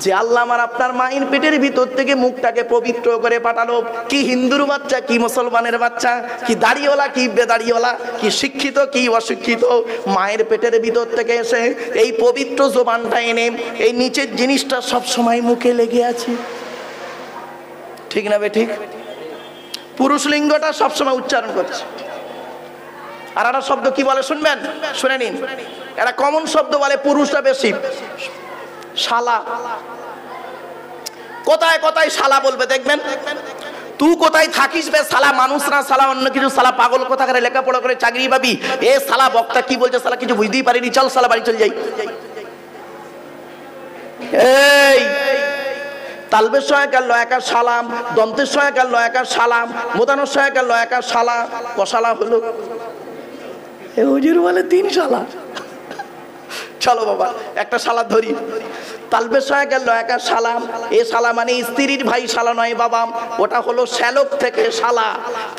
যে আল্লাহ আমার আপনার মায়ের পেটের ভিতর থেকে মুখটাকে পবিত্র করে পাঠালো, কি হিন্দুর বাচ্চা কি মুসলমানের বাচ্চা, কি দাড়িওয়ালা কি বেদাড়িওয়ালা, কি শিক্ষিত কি অশিক্ষিত, মায়ের পেটের ভিতর থেকে এসে এই পবিত্র জবানটা এনে এই নিচের জিনিসটা সব সময় মুখে লেগে আছে, ঠিক না বে ঠিক? পুরুষ লিঙ্গটা সবসময় উচ্চারণ করছে। আর একটা শব্দ কি বলে শুনবেন, শুনে নিন। একটা কমন শব্দ বলে পুরুষরা বেশি, শালা। কোথায় কোথায় শালা বলবে দেখবেন। তুই কোথায় থাকিস বে শালা, মানুষ না শালা অন্য কিছু শালা, পাগল কোথাকারে লেখাপড়া করে চাকরি পাবি, এ শালা বক্তা কি বলছে শালা কিছু বুঝতেই পারিনি, চল শালা বাড়ি চলে যাই। এই তালবের সহায়কার লয়াকার সালাম, দন্তের সহায়কার লয়াকার সালাম, মোদানোর সহায়কার লয়াকার শালা, কশালা হলো হুজুর বলে 3 শালা। চলো বাবা একটা শালা ধরি। তালবের সহায়কার লয়াকার সালাম, এ শালা মানে স্ত্রীর ভাই শালা নয় বাবা, ওটা হলো শ্যালক থেকে শালা।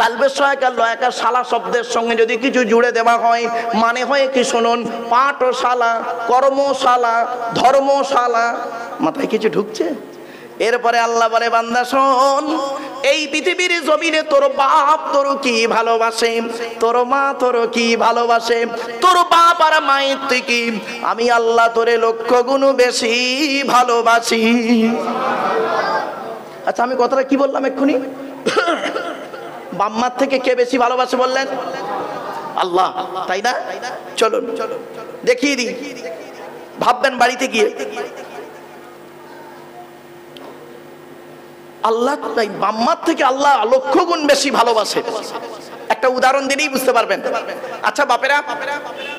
তালবের সহায়কার লয়াকার শালা শব্দের সঙ্গে যদি কিছু জুড়ে দেওয়া হয় মানে হয় কি শুনুন, পাঠশালা, কর্মশালা, ধর্মশালা। মাথায় কিছু ঢুকছে? এরপরে আল্লাহ বলে বান্দা শোন, এই পৃথিবীর জমিনে তোর বাপ তোর কি ভালোবাসে, তোর মা তোর কি ভালোবাসে, তোর বাপ আর মায়ের থেকে আমি আল্লাহ তোরে 1,00,000 গুণ বেশি ভালোবাসি। আচ্ছা আমি কথাটা কি বললাম এক্ষুনি? বাম্মার থেকে কে বেশি ভালোবাসে বললেন? আল্লাহ, তাই না? চলুন দেখিয়ে দিই, ভাববেন বাড়িতে গিয়ে। আল্লাহ তাই বাম্মার থেকে আল্লাহ 1,00,000 গুণ বেশি ভালোবাসে। একটা উদাহরণ দিলেই বুঝতে পারবেন। আচ্ছা বাপেরা,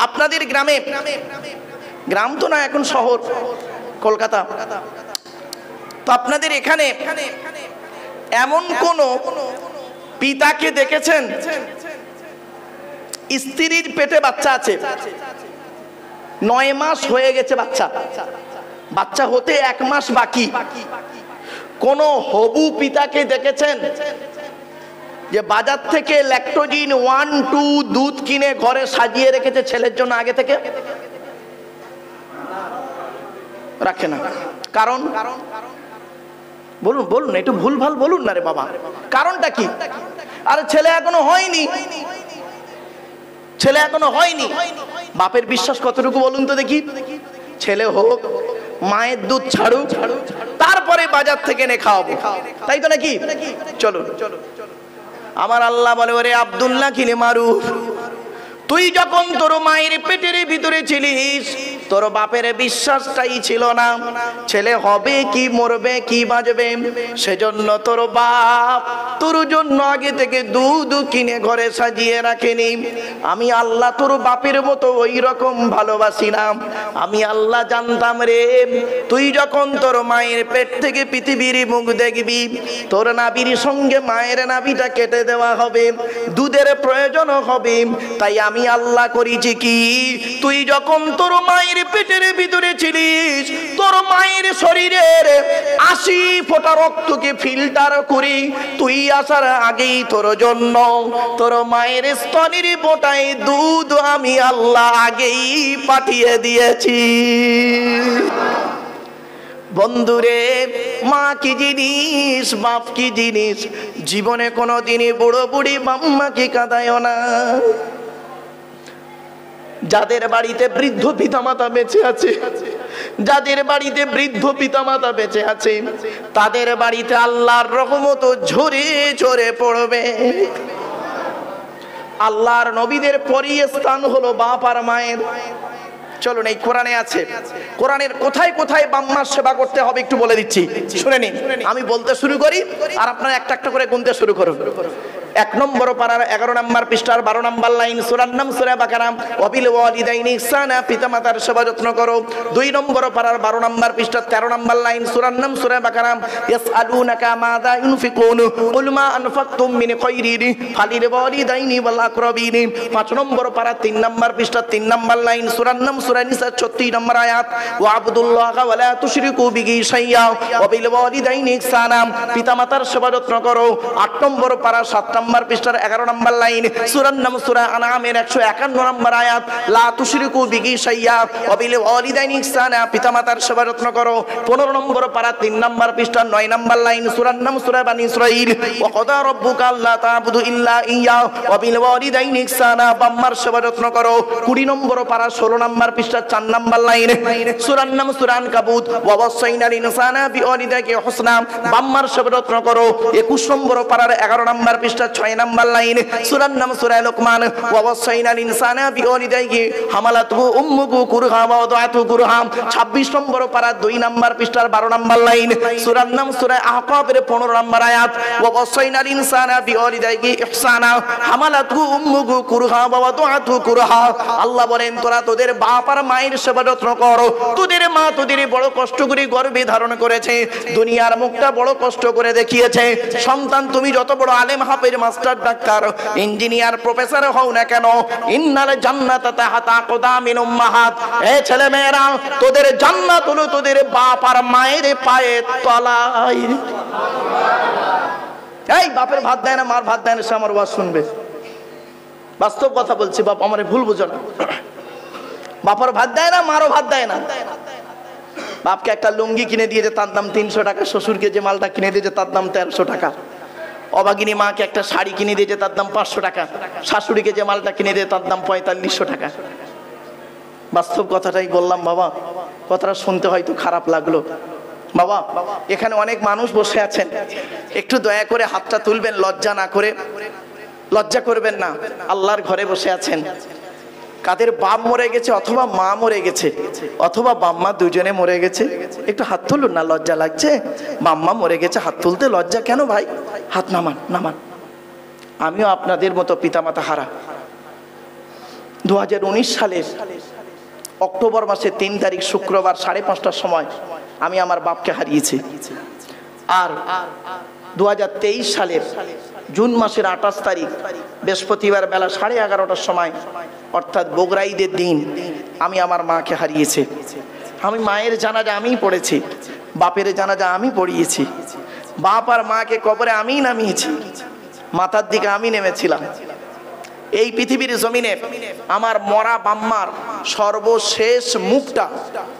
আপনাদের গ্রামে, গ্রাম তো না এখন শহর কলকাতা, তো আপনাদের এখানে এমন কোন পিতাকে দেখেছেন স্ত্রীর পেটে বাচ্চা আছে, 9 মাস হয়ে গেছে বাচ্চা, বাচ্চা হতে 1 মাস বাকি, কোন হবু পিতাকে দেখেছেন যে বাজার থেকে ল্যাকটোজিন 1-2 দুধ কিনে ঘরে সাজিয়ে রেখেছে ছেলের জন্য? আগে থেকে রাখে না। কারণ বলুন বলুন, একটু ভুলভাল বলুন না রে বাবা, কারণটা কি? আরে ছেলে এখনো হয়নি, ছেলে এখনো হয়নি, বাপের বিশ্বাস কতটুকু বলুন তো দেখি? ছেলে হোক, মায়ের দুধ ছাড়ুক, তারপরে বাজার থেকে এনে খাওয়াবো, তাই তো নাকি? চলো, আমার আল্লাহ বলে, ওরে আব্দুল্লাহ কিনে মারুফ, তুই যখন তোর মায়ের পেটের ভিতরে ছিলিস, তোর বাপের বিশ্বাসটাই ছিল না ছেলে হবে কি মরবে কি বাঁচবে, সেজন্য তোর বাপ তোর জন্য আগে থেকে দুধ কিনে ঘরে সাজিয়ে রাখেনি। আমি আল্লাহ তোর বাপের মতো ওই রকম ভালোবাসি না। আমি আল্লাহ জানতাম রে, তুই যখন তোর মায়ের পেট থেকে পৃথিবীর মুখ দেখবি, তোর নাভির সঙ্গে মায়ের নাভিটা কেটে দেওয়া হবে, দুধের প্রয়োজন হবে। তাই আমি আল্লাহ করেছি কি, তুই যখন তোর মায়ের পেটের ভিতরে ছিলিস, তোর মায়ের শরীরের 80 ফোঁটা রক্তকে ফিল্টার করি তুই আসার আগেই তোর জন্য তোর মায়ের স্তনের ফোঁটায় দুধ আমি আল্লাহ আগেই পাঠিয়ে দিয়েছি। বন্ধুরে, মা কি জিনিস, বাপ কি জিনিস, জীবনে কোনোদিনই বুড়ো বুড়ি বাম্মাকে কাঁদায় না। যাদের বাড়িতে বৃদ্ধ পিতামাতা বেঁচে আছে, যাদের বাড়িতে বৃদ্ধ পিতামাতা বেঁচে আছে, তাদের বাড়িতে আল্লাহর রহমত ঝরে ঝরে পড়বে। আল্লাহর নবীদের পরই স্থান হলো বাপ আর মায়ের। চলুন, এই কোরআনে আছে, কোরআনের কোথায় কোথায় বাম্মার সেবা করতে হবে একটু বলে দিচ্ছি, শুনে নিন। আমি বলতে শুরু করি আর আপনারা একটা একটা করে গুনতে শুরু করুন। 1 নম্বর পারার 11 নম্বর পৃষ্ঠার 12 নম্বর লাইন, সূরার নাম সূরা বাকারা, ওয়াবিল ওয়ালিদাইনি ইহসানা, পিতামাতার সেবা যত্ন করো। 2 নম্বর পারার 12 নম্বর পৃষ্ঠার 13 নম্বর লাইন, সূরার নাম সূরা বাকারা, ইয়াসআলুনাকা মাযা ইউনফিকুন কুল মা আনফাকতুম মিন খায়রিন ফালিল ওয়ালিদাইনি ওয়াল আকরাবিন। 5 নম্বর পারা 3 নম্বর পৃষ্ঠার 3 নম্বর লাইন, সূরার নাম সূরা নিসা 36 নম্বর আয়াত, ওয়া আবুদুল্লাহা ওয়া লা তুশরিকু বিহি শাইয়্যা ওয়াবিল ওয়ালিদাইনি ইহসানা, পিতামাতার সেবা যত্ন করো। 8 নম্বর পারা 7 নম্বর পৃষ্ঠার 11 নম্বর লাইন, সূরার নাম সূরা আনআমের 151 নম্বর আয়াত, লা তুশরিকু বিহি শাইয়্যা ওয়াবিল ওয়ালিদাইনি ইহসানা, পিতামাতার সেবা যত্ন করো। 15 নম্বর পারা 3 নম্বর পৃষ্ঠার 9 নম্বর লাইন, সূরার নাম সূরা বানী ইসরাঈল, ওয়া ক্বাদা রাব্বুকা আল্লা তা'বুদু ইল্লা ইয়্যা ওয়াবিল ওয়ালিদাইনি ইহসানা, বাম্মার সেবা যত্ন করো। 20 নম্বর পারা 16 নম্বর পৃষ্ঠার 4 নম্বর লাইন, সূরার নাম সূরা আনকাবুত, ওয়া ওয়াসাইনাল ইনসানা বিওয়ালিদাইহি হুসনা, বাম্মার সেবা যত্ন করো। 21 নম্বর পারার 11 নম্বর পৃষ্ঠার 6 নম্বর লাইন, সূরার নাম সূরা লুকমান, ওয়া ওয়াসাইনাল ইনসানা বিওয়ালিদাইহি হামালাতুহু উম্মুহু কুরহা ওয়া ওয়াদাতুহু কুরহা। 26 নম্বর পারা 2 নম্বর পৃষ্ঠার 12 নম্বর লাইন, সূরার নাম সূরা আহকাফের 15 নম্বর আয়াত, ওয়া ওয়াসাইনাল ইনসানা বিওয়ালিদাইহি ইহসানা হামালাতুহু উম্মুহু কুরহা ওয়া ওয়াদাতুহু কুরহা। আল্লাহ বলেন, তোরা তোদের বাপ আর মায়ের সেবা যত্ন করো। তোদের মা তোদের বড় কষ্ট করে গর্ভে ধারণ করেছে, দুনিয়ার মুখটা বড় কষ্ট করে দেখিয়েছে। সন্তান, তুমি যত বড় আলেম, হাফেজ, মাস্টার, ডাক্তার, ইঞ্জিনিয়ার, প্রফেসর হও না কেন, ইন্নাল জান্নাতা তাহতা আকদামিল উম্মাহাত, এ ছেলে মেয়েরা, তোদের জান্নাত হলো তোদের বাপ আর মায়ের পায়ের তলায়। এই বাপের ভাত দেয় না, মার ভাত দেয় না, সে আমার ওয়াজ শুনবে। বাস্তব কথা বলছি, বাপ আমারে ভুল বুঝো না। বাপর ভাত দেয় না, মারও ভাত দেয় না। বাপকে একটা লুঙ্গি কিনে দিয়েছে, তার দাম 300 টাকা। শ্বশুরকে যে মালটা কিনে দিয়েছে তার দাম 1300 টাকা। অবাগিনী মাকে একটা শাড়ি কিনে দিয়েছে, তার দাম 500 টাকা। শাশুড়িকে যে মালটা কিনে দিয়ে তার দাম 4500 টাকা। বাস্তব কথাটাই বললাম বাবা, কথাটা শুনতে হয়তো খারাপ লাগলো বাবা। এখানে অনেক মানুষ বসে আছেন, একটু দয়া করে হাতটা তুলবেন, লজ্জা না করে, লজ্জা করবেন না। আল্লাহর ঘরে বসে আছেন, কাদের বাপ মরে গেছে অথবা মা মরে গেছে অথবা বাম্মা দুজনে মরে গেছে, একটু হাত তুলুন না, লজ্জা লাগছে। বাম্মা মরে গেছে, হাত তুলতে লজ্জা কেন ভাই? হাত নামান, নামান। আমিও আপনাদের মতো পিতামাতা হারা। 2019 সালের অক্টোবর মাসের 3 তারিখ শুক্রবার 5:30টার সময় আমি আমার বাপকে হারিয়েছি। আর 2023 সালের জুন মাসের 28 তারিখ বৃহস্পতিবার বেলা 11:30টার সময়, অর্থাৎ বগুড়া ঈদের দিন, আমি আমার মাকে হারিয়েছি। আমি মায়ের জানাজা আমিই পড়েছি, বাপের জানাজা আমি পড়িয়েছি। বাপ আর মাকে কবরে আমিই নামিয়েছি, মাথার দিকে আমি নেমেছিলাম। এই পৃথিবীর জমিনে আমার মরা বাম্মার সর্বশেষ মুখটা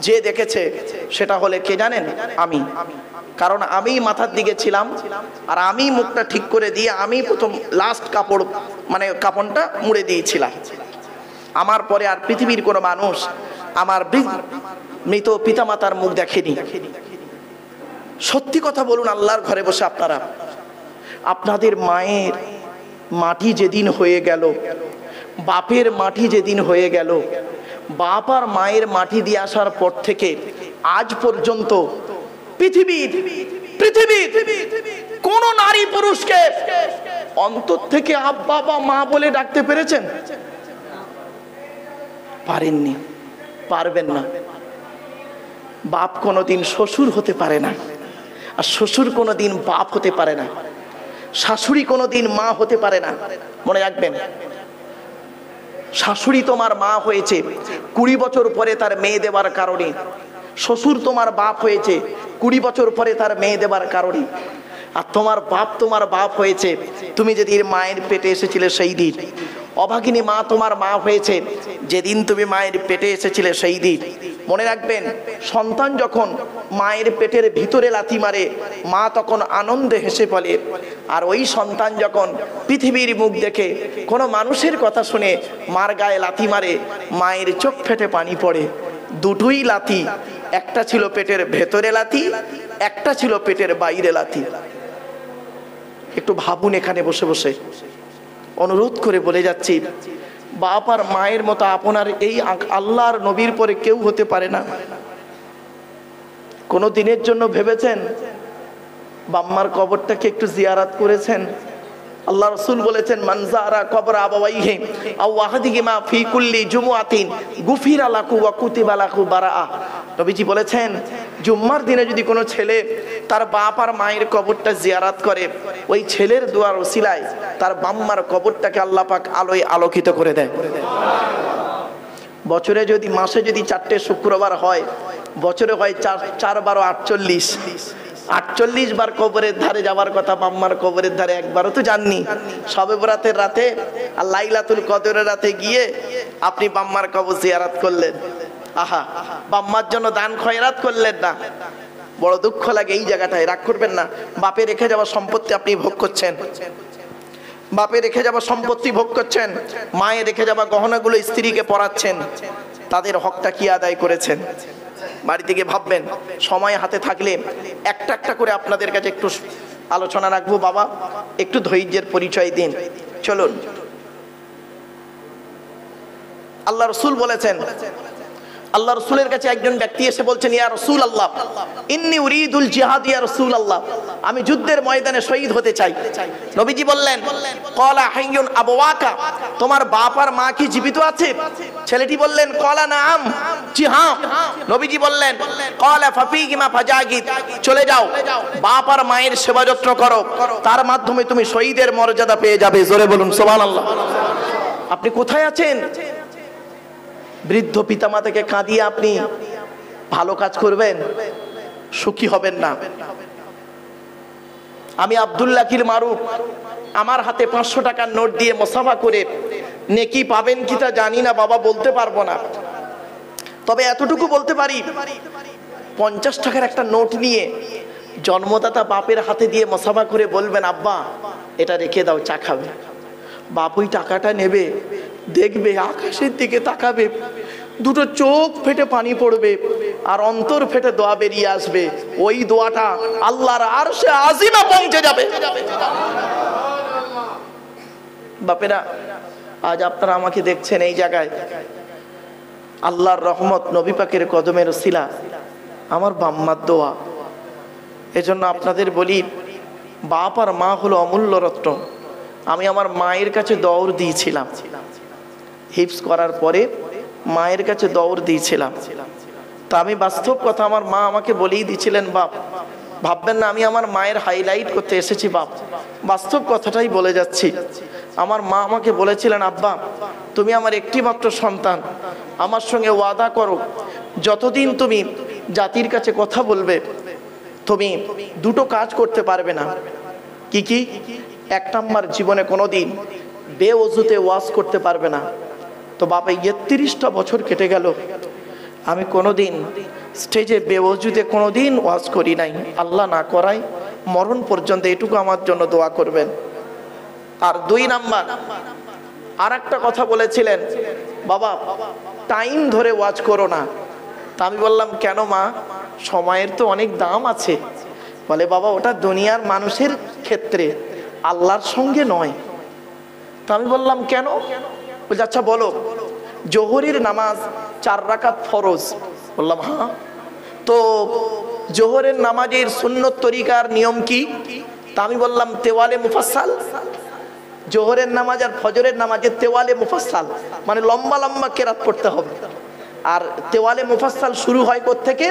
যে দেখেছে সেটা হলে কে জানেন? আমি। কারণ আমি মাথার দিকে ছিলাম আর আমি মুখটা ঠিক করে দিয়ে আমি প্রথম লাস্ট কাপড় মানে কাপড়টা মুড়ে দিয়েছিলাম। আমার পরে আর পৃথিবীর কোনো মানুষ আমার মৃত পিতামাতার মুখ দেখেনি। সত্যি কথা বলুন, আল্লাহর ঘরে বসে আপনারা, আপনাদের মায়ের মাটি যেদিন হয়ে গেল, বাপের মাটি যেদিন হয়ে গেল, বাপ আর মায়ের মাটি দিয়ে আসার পর থেকে আজ পর্যন্ত পৃথিবীর কোন নারী পুরুষকে অন্তর থেকে আব্বা বা মা বলে ডাকতে পেরেছেন? পারেননি, পারবেন না। বাপ কোনোদিন শ্বশুর হতে পারে না, আর শ্বশুর কোনোদিন বাপ হতে পারে না, শাশুড়ি কোনোদিন মা হতে পারে না। মনে রাখবেন, শাশুড়ি তোমার মা হয়েছে 20 বছর পরে তার মেয়ে দেবার কারণে, শ্বশুর তোমার বাপ হয়েছে 20 বছর পরে তার মেয়ে দেবার কারণে, আর তোমার বাপ হয়েছে তুমি যেদিন মায়ের পেটে এসেছিলে সেই দিন। অভাগিনী মা তোমার মা হয়েছে যেদিন তুমি মায়ের পেটে এসেছিলে সেই দিন। মনে রাখবেন, সন্তান যখন মায়ের পেটের ভিতরে লাথি মারে মা তখন আনন্দে হেসে বলে, আর ওই সন্তান যখন পৃথিবীর মুখ দেখে কোনো মানুষের কথা শুনে মার গায়ে লাথি মারে মায়ের চোখ ফেটে পানি পড়ে। দুটোই লাথি, একটা ছিল পেটের ভেতরে লাথি, একটা ছিল পেটের বাইরে লাথি। একটু ভাবুন, এখানে বসে বসে অনুরোধ করে বলে যাচ্ছি, বাপ আর মায়ের মতো আপনার এই আল্লাহর নবীর পরে কেউ হতে পারে না। কোনো দিনের জন্য ভেবেছেন বাম্মার কবরটাকে একটু জিয়ারাত করেছেন? আল্লাহ রাসূল বলেছেন, মান যারা কবর আবাওয়াইহি আও আহাদিহিমা ফি কুল্লি জুমআতিন গুফিরা লাহু ওয়া কুতিবা লাহু বারাআ। নবীজি বলেছেন, জুম্মার দিনে যদি কোনো ছেলে তার বাপ আর মায়ের কবরটা জিয়ারাত করে, ওই ছেলের দোয়ার ওসিলায় তার বাম্মার কবরটাকে আল্লাহ পাক আলোয় আলোকিত করে দেয়। বছরে যদি মাসে যদি 4টে শুক্রবার হয়, বছরে হয় 4 12 48 বার কবরের ধারে যাওয়ার কথা। বাম্মার কবরের ধারে একবারও তো যাননি। শবে বরাতের রাতে আর লাইলাতুল কদরের রাতে গিয়ে আপনি বাম্মার কবর জিয়ারত করলেন, আহা, বাম্মার জন্য দান খয়রাত করলেন না। বড় দুঃখ লাগে এই জায়গাটায়। রাগ করবেন না, বাপে রেখে যাওয়া সম্পত্তি আপনি ভোগ করছেন, বাপে রেখে যাওয়া সম্পত্তি ভোগ করছেন, মায়ে রেখে যাওয়া গহনাগুলো স্ত্রীকে পরাচ্ছেন, তাদের হকটা কি আদায় করেছেন? বাড়ি থেকে ভাববেন। সময় হাতে থাকলে একটা একটা করে আপনাদের কাছে একটু আলোচনা রাখবো। বাবা, একটু ধৈর্যের পরিচয় দিন। চলুন, আল্লাহ রাসূল বলেছেন, আল্লাহ রাসূলের কাছে একজন ব্যক্তি এসে বলছেন, ইয়া রাসূলুল্লাহ ইন্নী উরিদুল জিহাদ ইয়া রাসূলুল্লাহ, আমি যুদ্ধের ময়দানে শহীদ হতে চাই। নবীজি বললেন, ক্বালা হাইয়ুন আবওয়াকা, তোমার বাপ আর মা কি জীবিত আছে? ছেলেটি বললেন, ক্বালা নাআম, জি হ্যাঁ। নবীজি বললেন, ক্বালা ফাফিহিমা ফাজাহিদ, চলে যাও বাপ আর মায়ের সেবা যত্ন করো, তার মাধ্যমে তুমি শহীদের মর্যাদা পেয়ে যাবে। জোরে বলুন সুবহানাল্লাহ। আপনি কোথায় আছেন? বৃদ্ধ পিতামাতাকে কাঁদিয়ে আপনি ভালো কাজ করবেন, সুখী হবেন না। আমি আব্দুল্লাহ কিল মারুফ, আমার হাতে 500 টাকার নোট দিয়ে মুসাফা করে নেকি পাবেন কি তা জানি না বাবা, বলতে পারবো না। তবে এতটুকু বলতে পারি, 50 টাকার একটা নোট নিয়ে জন্মদাতা বাপের হাতে দিয়ে মুসাফা করে বলবেন, আব্বা এটা রেখে দাও, চা খাবে। বাপ ওই টাকাটা নেবে, দেখবে, আকাশের দিকে তাকাবে, দুটো চোখ ফেটে পানি পড়বে আর অন্তর ফেটে দোয়া বেরিয়ে আসবে। ওই দোয়াটা আল্লাহর আরশে আজিমে পৌঁছে যাবে। বাপেরা, আজ আপনারা আমাকে দেখছেন এই জায়গায়, আল্লাহর রহমত, নবী পাকের কদমের ওসিলা, আমার বাম্মার দোয়া। এজন্য আপনাদের বলি, বাপ আর মা হলো অমূল্য রত্ন। আমি আমার মায়ের কাছে দৌড় দিয়েছিলাম, হিপস করার পরে মায়ের কাছে দৌড় দিয়েছিলাম। তা আমি বাস্তব কথা, আমার মা আমাকে বলেই দিয়েছিলেন, বাপ ভাববেন না আমি আমার মায়ের হাইলাইট করতে এসেছি, বাপ বাস্তব কথাটাই বলে যাচ্ছি। আমার মা আমাকে বলেছিলেন, আব্বা তুমি আমার একটি মাত্র সন্তান, আমার সঙ্গে ওয়াদা করো যতদিন তুমি জাতির কাছে কথা বলবে তুমি দুটো কাজ করতে পারবে না। কি কি? 1 নাম্বার, জীবনে কোনোদিন বেওজুতে ওয়াজ করতে পারবে না। তো বাবা ৩১টা বছর কেটে গেল, আমি কোনোদিন স্টেজে বেওজুতে কোনোদিন ওয়াজ করি নাই। আল্লাহ না করায় মরণ পর্যন্ত এটুকু আমার জন্য দোয়া করবেন। আর ২ নাম্বার আর একটা কথা বলেছিলেন, বাবা টাইম ধরে ওয়াজ করো না। তা আমি বললাম কেন মা, সময়ের তো অনেক দাম আছে। বলে বাবা ওটা দুনিয়ার মানুষের ক্ষেত্রে, আল্লাহর সঙ্গে নয়। তা আমি বললাম কেন? বলছে আচ্ছা বলো, জোহরের নামাজ 4 রাকাত ফরজ। বললাম হ্যাঁ। তো জোহরের নামাজের সুন্নত তরিকার নিয়ম কি? তা আমি বললাম তেওয়ালে মুফাসসাল। জোহরের নামাজ আর ফজরের নামাজের তেওয়ালে মুফাসসাল মানে লম্বা লম্বা কেরাত পড়তে হবে। আর তেওয়ালে মুফাসসাল শুরু হয় কোত্থেকে?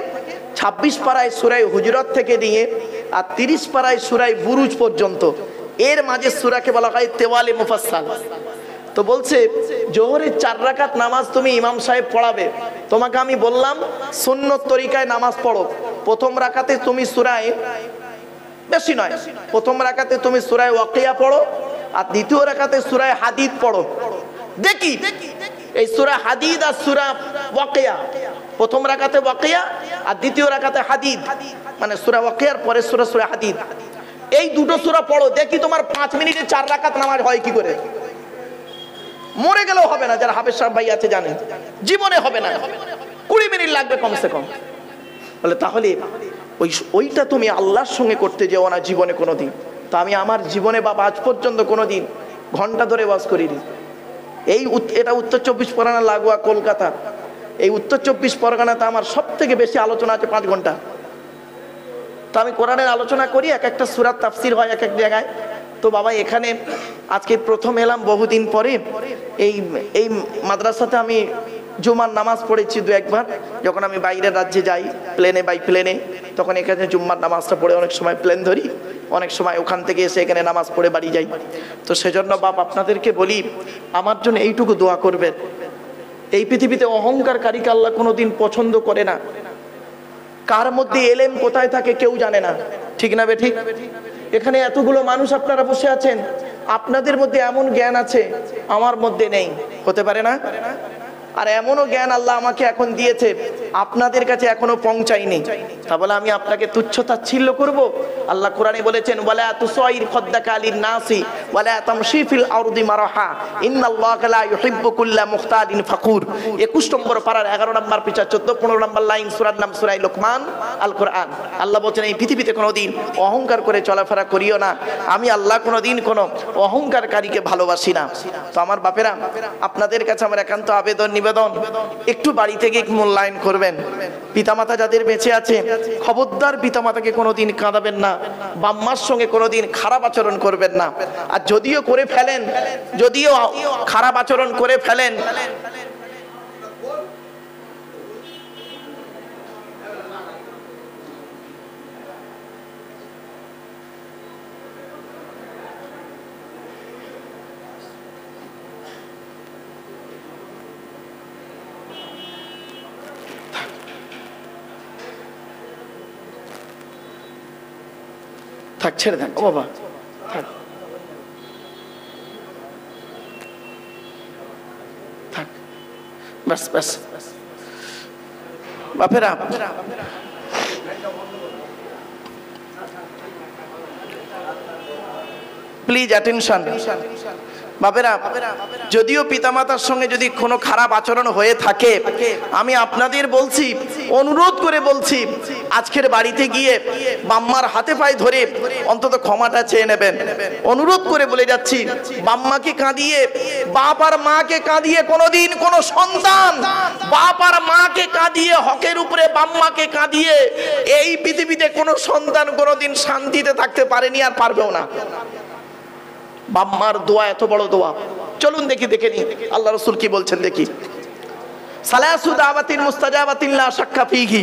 26 পারায় সূরা হুজুরাত থেকে নিয়ে আর 30 পারায় সূরা বুরুজ পর্যন্ত, এর মাঝে সূরাকে বলা হয় তেওয়ালে মুফাসসাল। তো বলছে জোহরের 4 রাকাত নামাজ তুমি ইমাম সাহেব পড়াবে, তোমাকে আমি বললাম সুন্নত তরিকায় নামাজ পড়ো। প্রথম রাকাতে তুমি সূরায়, বেশি নয়, প্রথম রাকাতে তুমি সূরা ওয়াকিয়া পড়ো আর দ্বিতীয় রাকাতে সূরা হাদিদ পড়ো। দেখি এই সূরা হাদিদ আর সূরা ওয়াকিয়া, প্রথম রাকাতে ওয়াকিয়া আর দ্বিতীয় রাকাতে হাদিদ, মানে সূরা ওয়াকিয়ার পরে সূরা হাদিদ, এই দুটো সূরা পড়ো। দেখি তোমার 5 মিনিটে 4 রাকাত নামাজ হয় কি করে। মরে গেলেও হবে না, যারা হাফেজ সাহেব ভাই আছে জানেন, জীবনে হবে না, 20 মিনিট লাগবে কমসে কম। বলে তাহলে ওইটা তুমি আল্লাহর সঙ্গে করতে যেও না জীবনে কোনোদিন। তো আমি আমার জীবনে বাবা আজ পর্যন্ত কোনোদিন ঘন্টা ধরে ওয়াজ করিনি। এটা উত্তর 24 পরগনা লাগোয়া কলকাতা। এই উত্তর 24 পরগনাতে আমার সব থেকে বেশি আলোচনা আছে 5 ঘন্টা। তো আমি কোরআনের আলোচনা করি, এক একটা সূরার তাফসীর হয় এক এক জায়গায়। তো বাবা এখানে আজকে প্রথম এলাম বহুদিন পরে। এই মাদ্রাসাতে আমি জুমার নামাজ পড়েছি 2-1 বার। যখন আমি বাইরের রাজ্যে যাই প্লেনে, বাই প্লেনে, তখন এখানে জুম্মার নামাজটা পড়ে অনেক সময় প্লেন ধরি, অনেক সময় ওখান থেকে এসে এখানে নামাজ পড়ে বাড়ি যাই। তো সেজন্য বাপ আপনাদেরকে বলি আমার জন্য এইটুকু দোয়া করবেন। এই পৃথিবীতে অহংকারকারীকে আল্লাহ কোনোদিন পছন্দ করে না। কার মধ্যে এলেম কোথায় থাকে কেউ জানে না, ঠিক না বেঠিক? এখানে এতগুলো মানুষ আপনারা বসে আছেন, আপনাদের মধ্যে এমন জ্ঞান আছে আমার মধ্যে নেই, হতে পারে না? আর এমনও জ্ঞান আল্লাহ আমাকে এখন দিয়েছে আপনাদের কাছে এখনো পৌঁছায়নি। তা বলে আমি আপনাকে তুচ্ছ তাচ্ছিল্য করব? আল্লাহ কোরআনে বলেছেন ওয়ালা তুসাইর খাদ্দাকা লিন নাসি ওয়ালা তামশি ফিল আরদি মারহা ইন্নাল্লাহা লা ইউহিব্বু কুল্লা মুখতালিন ফাকুর। 21 নম্বর পারার 11 নম্বর পৃষ্ঠা 14-15 নম্বর লাইন, সূরার নাম সূরা লোকমান, আল কোরআন। আল্লাহ বলেছেন এই পৃথিবীতে কোনোদিন অহংকার করে চলাফেরা করিও না। আমি আল্লাহ কোনোদিন কোনো অহংকারকারীকে ভালোবাসি না। তো আমার বাপেরা আপনাদের কাছে আমার একান্ত আবেদন নিবেদন, একটু বাড়ি থেকে মূল্যায়ন করবেন। পিতামাতা যাদের বেঁচে আছে খবরদার পিতামাতাকে কোনোদিন কাঁদাবেন না, বাম্মার সঙ্গে কোনোদিন খারাপ আচরণ করবেন না। আর যদিও করে ফেলেন, যদিও খারাপ আচরণ করে ফেলেন, থাক ছেড়ে দেন ও বাবা, থাক থাক, বাস বাস বাপেরা। প্লিজ অ্যাটেনশন বাপেরা। যদিও পিতামাতার সঙ্গে যদি কোনো খারাপ আচরণ হয়ে থাকে, আমি আপনাদের বলছি, অনুরোধ করে বলছি, আজকের বাড়িতে গিয়ে বাম্মার হাতে পায়ে ধরে অন্তত ক্ষমাটা চেয়ে নেবেন। অনুরোধ করে বলে যাচ্ছি, বাম্মাকে কাঁদিয়ে, বাপ আর মাকে কাঁদিয়ে কোনোদিন কোনো সন্তান, বাপ আর মাকে কাঁদিয়ে, হকের উপরে বাম্মাকে কাঁদিয়ে এই পৃথিবীতে কোনো সন্তান কোনোদিন শান্তিতে থাকতে পারেনি আর পারবেও না। বাম্মার দোয়া এত বড় দোয়া। চলুন দেখি, দেখে নি আল্লাহ রাসূল কি বলছেন দেখি। সালাসু দাওয়াতিন মুস্তাজাবাতিন লা শাক্কা ফীহি।